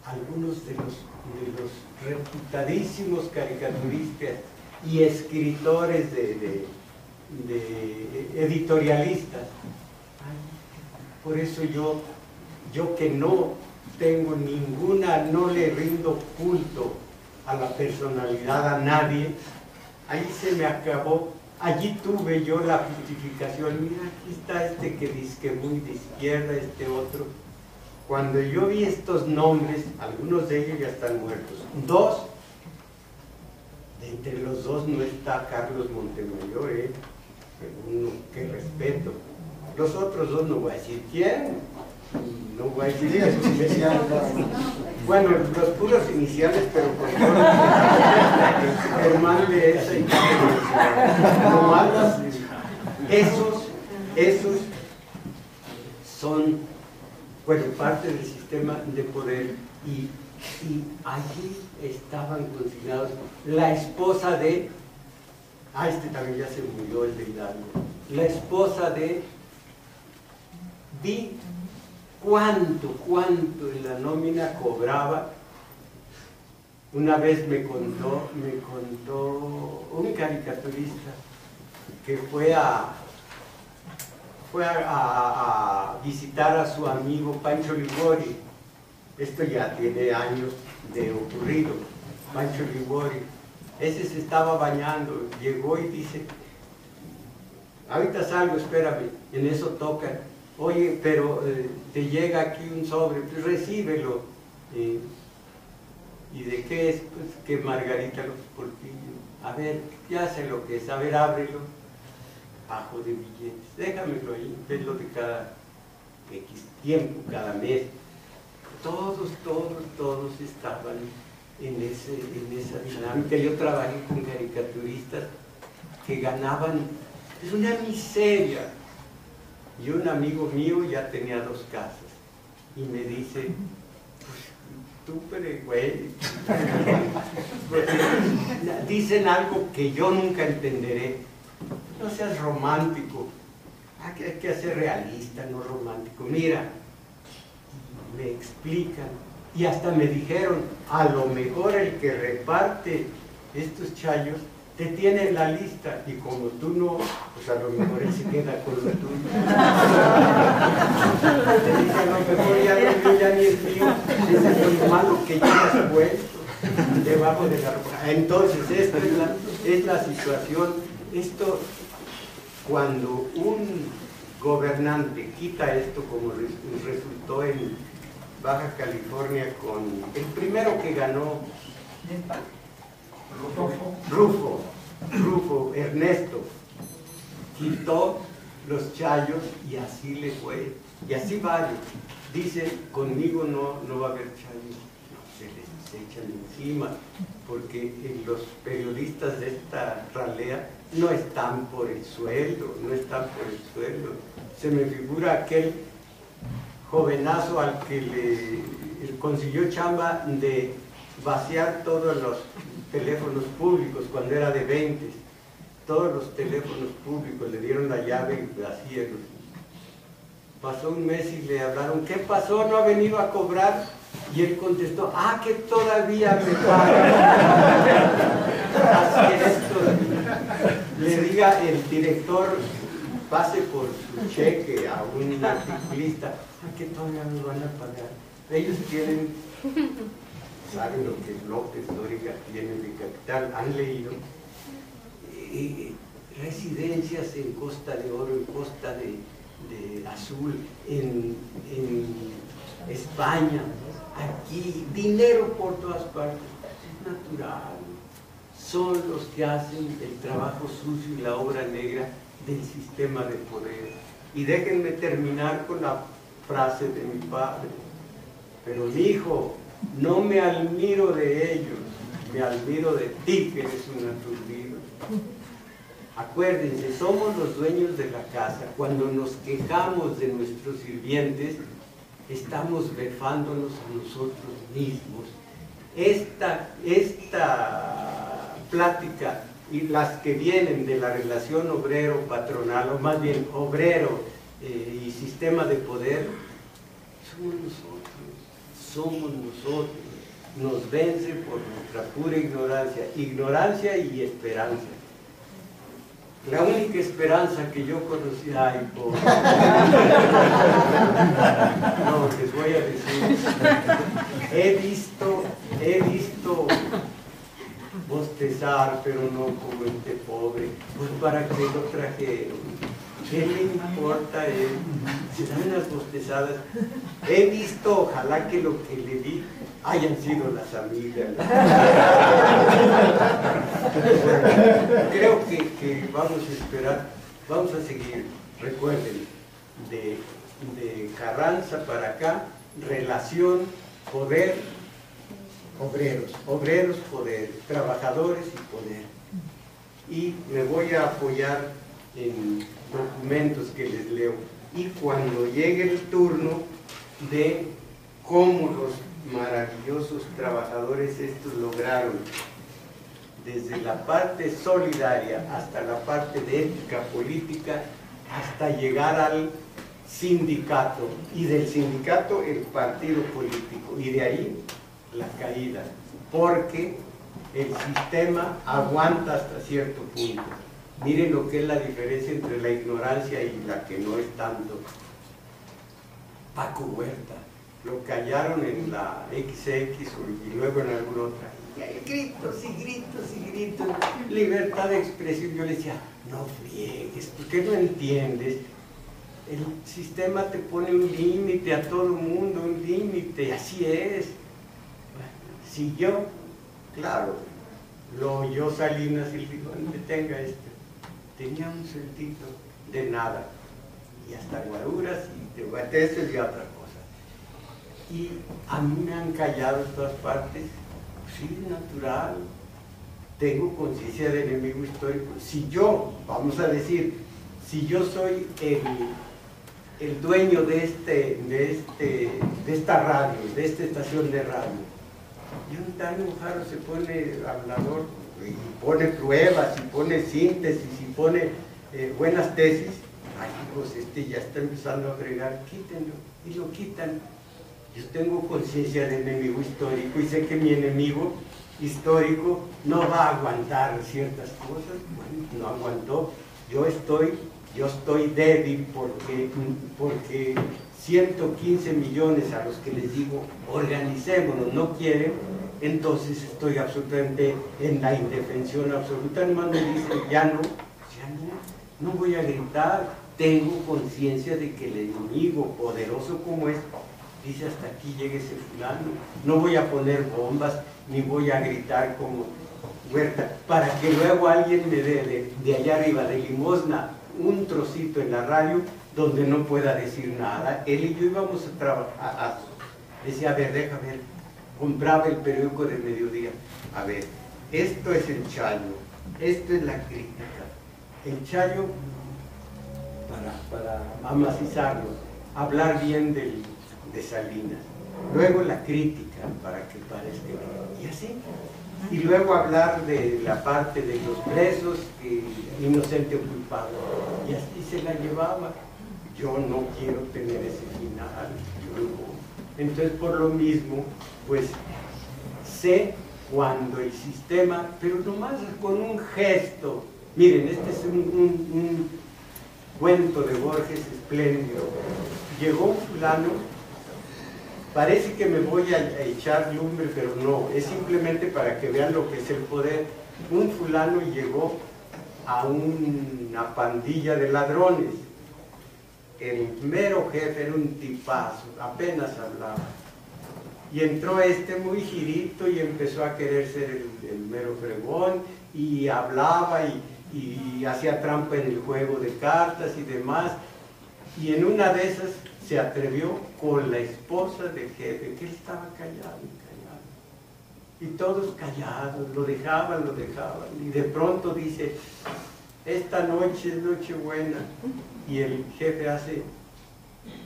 S1: Algunos de los reputadísimos caricaturistas y escritores de editorialistas Por eso yo que no tengo ninguna, no le rindo culto a la personalidad a nadie, ahí se me acabó. Allí tuve yo la justificación. Mira, aquí está este que dice que muy de izquierda, este otro. Cuando yo vi estos nombres, algunos de ellos ya están muertos. Dos, de entre los dos no está Carlos Montemayor, uno que respeto. Los otros dos no voy a decir quién, no voy a decir quién. Bueno, los puros iniciales, pero por favor, Germán de esa y no malas. Esos son, bueno, parte del sistema de poder, y allí estaban consignados la esposa de, este también ya se murió, el de Hidalgo, la esposa de, vi cuánto en la nómina cobraba. Una vez me contó un caricaturista que fue a visitar a su amigo Pancho Liguori. Esto ya tiene años de ocurrido. Pancho Liguori, ese se estaba bañando, llegó y dice, ahorita salgo, espérame. En eso tocan, oye, pero te llega aquí un sobre, pues recíbelo. ¿Y de qué es? Pues que Margarita López Portillo. A ver, ya sé lo que es, a ver, ábrelo. Bajo de billetes, déjamelo ahí, ves lo de cada X tiempo, cada mes. Todos estaban en esa dinámica. Yo trabajé con caricaturistas que ganaban, es una miseria. Y un amigo mío ya tenía 2 casas y me dice, tú, pero güey, dicen algo que yo nunca entenderé. No seas romántico, hay que ser realista, no romántico. Mira, me explican y hasta me dijeron, a lo mejor el que reparte estos chayos te tiene en la lista, y como tú no, pues a lo mejor él se queda con lo tuyo. Te dice, a lo mejor ya lo mío ya ni es mío, ese es lo malo que llevas puesto debajo de la ropa. Entonces esta es la situación. Esto, cuando un gobernante quita esto, como resultó en Baja California con el primero que ganó, Rufo, Ernesto, quitó los chayos y así le fue, y así varios. Dice, conmigo no va a haber chayos, no, se les echan encima, porque los periodistas de esta ralea no están por el sueldo, Se me figura aquel jovenazo al que le consiguió chamba de vaciar todos los teléfonos públicos cuando era de 20, todos los teléfonos públicos, le dieron la llave y vacíalos. Pasó un mes y le hablaron, ¿qué pasó? ¿No ha venido a cobrar? Y él contestó, que todavía me pagan. Así es esto. Le diga el director, pase por su cheque a un articulista, que todavía nos van a pagar. Ellos tienen, saben lo que López Dóriga tiene de capital, han leído, residencias en Costa de Oro, en Costa de Azul, en España, aquí, dinero por todas partes. Es natural. Son los que hacen el trabajo sucio y la obra negra del sistema de poder. Y déjenme terminar con la frase de mi padre. Pero mi hijo, no me admiro de ellos, me admiro de ti, que eres un aturdido. Acuérdense, somos los dueños de la casa. Cuando nos quejamos de nuestros sirvientes, estamos befándonos a nosotros mismos. Esta plática y las que vienen de la relación obrero-patronal, o más bien obrero y sistema de poder, somos nosotros. Nos vence por nuestra pura ignorancia y esperanza. La única esperanza que yo conocí, he visto bostezar, pero no como este pobre. Pues para qué lo trajeron, ¿qué le importa a él? Se dan las bostezadas. He visto, ojalá que lo que le vi hayan sido las amigas. Creo que vamos a esperar, vamos a seguir. Recuerden, de Carranza para acá, relación, poder, obreros, poder, trabajadores y poder. Y me voy a apoyar en documentos que les leo. Y cuando llegue el turno de cómo los maravillosos trabajadores estos lograron, desde la parte solidaria hasta la parte de ética política, hasta llegar al sindicato, y del sindicato el partido político, y de ahí la caída, porque el sistema aguanta hasta cierto punto. Miren lo que es la diferencia entre la ignorancia y la que no es tanto. Paco Huerta, lo callaron en la XX y luego en alguna otra. Y hay gritos y gritos y gritos, libertad de expresión. Yo le decía, no friegues, ¿por qué no entiendes? El sistema te pone un límite a todo el mundo, un límite, así es. Bueno, si yo, claro, lo oyó Salinas y dijo, detenga tenía un sentido de nada, y hasta guaruras y de guateces y otra cosa. Y a mí me han callado en todas partes. Sí, natural, tengo conciencia de enemigo histórico. Si yo, vamos a decir, si yo soy el dueño de esta radio, de esta estación de radio, y un tal Mujaro se pone hablador y pone pruebas y pone síntesis y pone buenas tesis, ay, pues ya está empezando a fregar, quítenlo, y lo quitan. Yo tengo conciencia de enemigo histórico y sé que mi enemigo histórico no va a aguantar ciertas cosas. Bueno, no aguantó. Yo estoy débil porque 115 millones a los que les digo, organicémonos, no quieren, entonces estoy absolutamente en la indefensión absoluta. Hermano, dice, ya no voy a gritar, tengo conciencia de que el enemigo poderoso como es, dice, hasta aquí llegue ese fulano, no voy a poner bombas, ni voy a gritar como Huerta, para que luego alguien me dé de allá arriba, de limosna, un trocito en la radio, donde no pueda decir nada. Él y yo íbamos a trabajar, decía, a ver, déjame ver, compraba el periódico de mediodía, a ver, esto es el Chayo, esto es la crítica, el Chayo, para amacizarlo, hablar bien de Salinas, luego la crítica para que parezca bien, y así, y luego hablar de la parte de los presos, inocente o culpable, y así se la llevaba. Yo no quiero tener ese final, entonces por lo mismo, pues sé cuando el sistema, pero nomás con un gesto, miren, este es un cuento de Borges espléndido. Llegó un fulano, parece que me voy a echar lumbre, pero no, es simplemente para que vean lo que es el poder. Un fulano llegó a una pandilla de ladrones. El mero jefe era un tipazo, apenas hablaba. Y entró muy girito y empezó a querer ser el mero fregón, y hablaba y hacía trampa en el juego de cartas y demás. Y en una de esas se atrevió con la esposa del jefe, que él estaba callado y callado. Y todos callados, lo dejaban. Y de pronto dice, esta noche es Nochebuena. Y el jefe hace,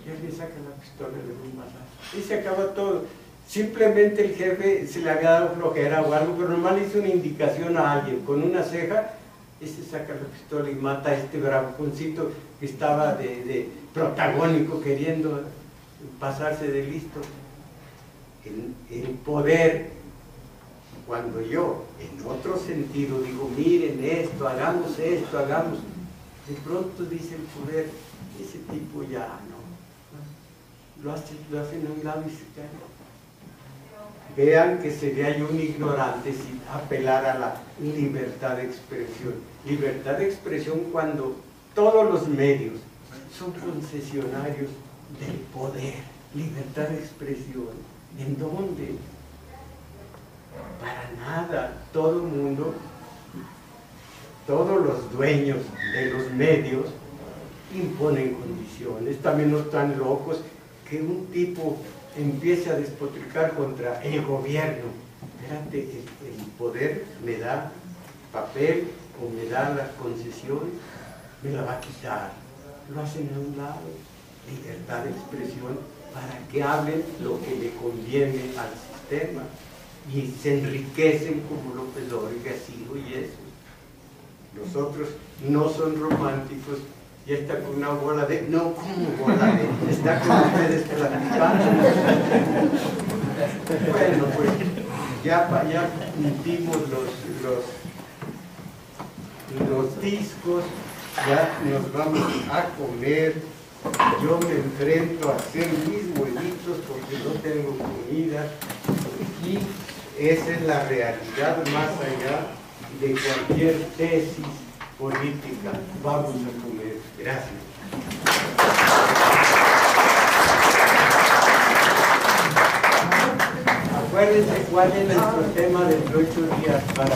S1: ya le saca la pistola de un mazazo. Y se acaba todo. Simplemente el jefe se le había dado flojera o algo, pero nomás le hizo una indicación a alguien con una ceja. Ese saca la pistola y mata a este bravuconcito que estaba de protagónico, queriendo pasarse de listo. El poder, cuando yo, en otro sentido, digo, miren esto, hagamos, de pronto dice el poder, ese tipo ya no, lo hacen a un lado y se cae. vean que sería yo un ignorante si apelara a la libertad de expresión. Libertad de expresión cuando todos los medios son concesionarios del poder. Libertad de expresión. ¿En dónde? Para nada. Todo el mundo, todos los dueños de los medios imponen condiciones. También no están locos que un tipo empiece a despotricar contra el gobierno. Espérate, el poder me da papel o me da la concesión, me la va a quitar. Lo hacen a un lado. Libertad de expresión para que hablen lo que le conviene al sistema y se enriquecen como López Dóriga, Sigo y eso. Los otros no son románticos. Ya está con una bola de... No, ¿cómo bola de? Está con ustedes platicando. Bueno, pues ya pusimos los discos, ya nos vamos a comer. Yo me enfrento a hacer mis huevitos porque no tengo comida. Y esa es la realidad más allá de cualquier tesis política. Vamos a comer. Gracias. Acuérdense cuál es nuestro tema dentro de 8 días para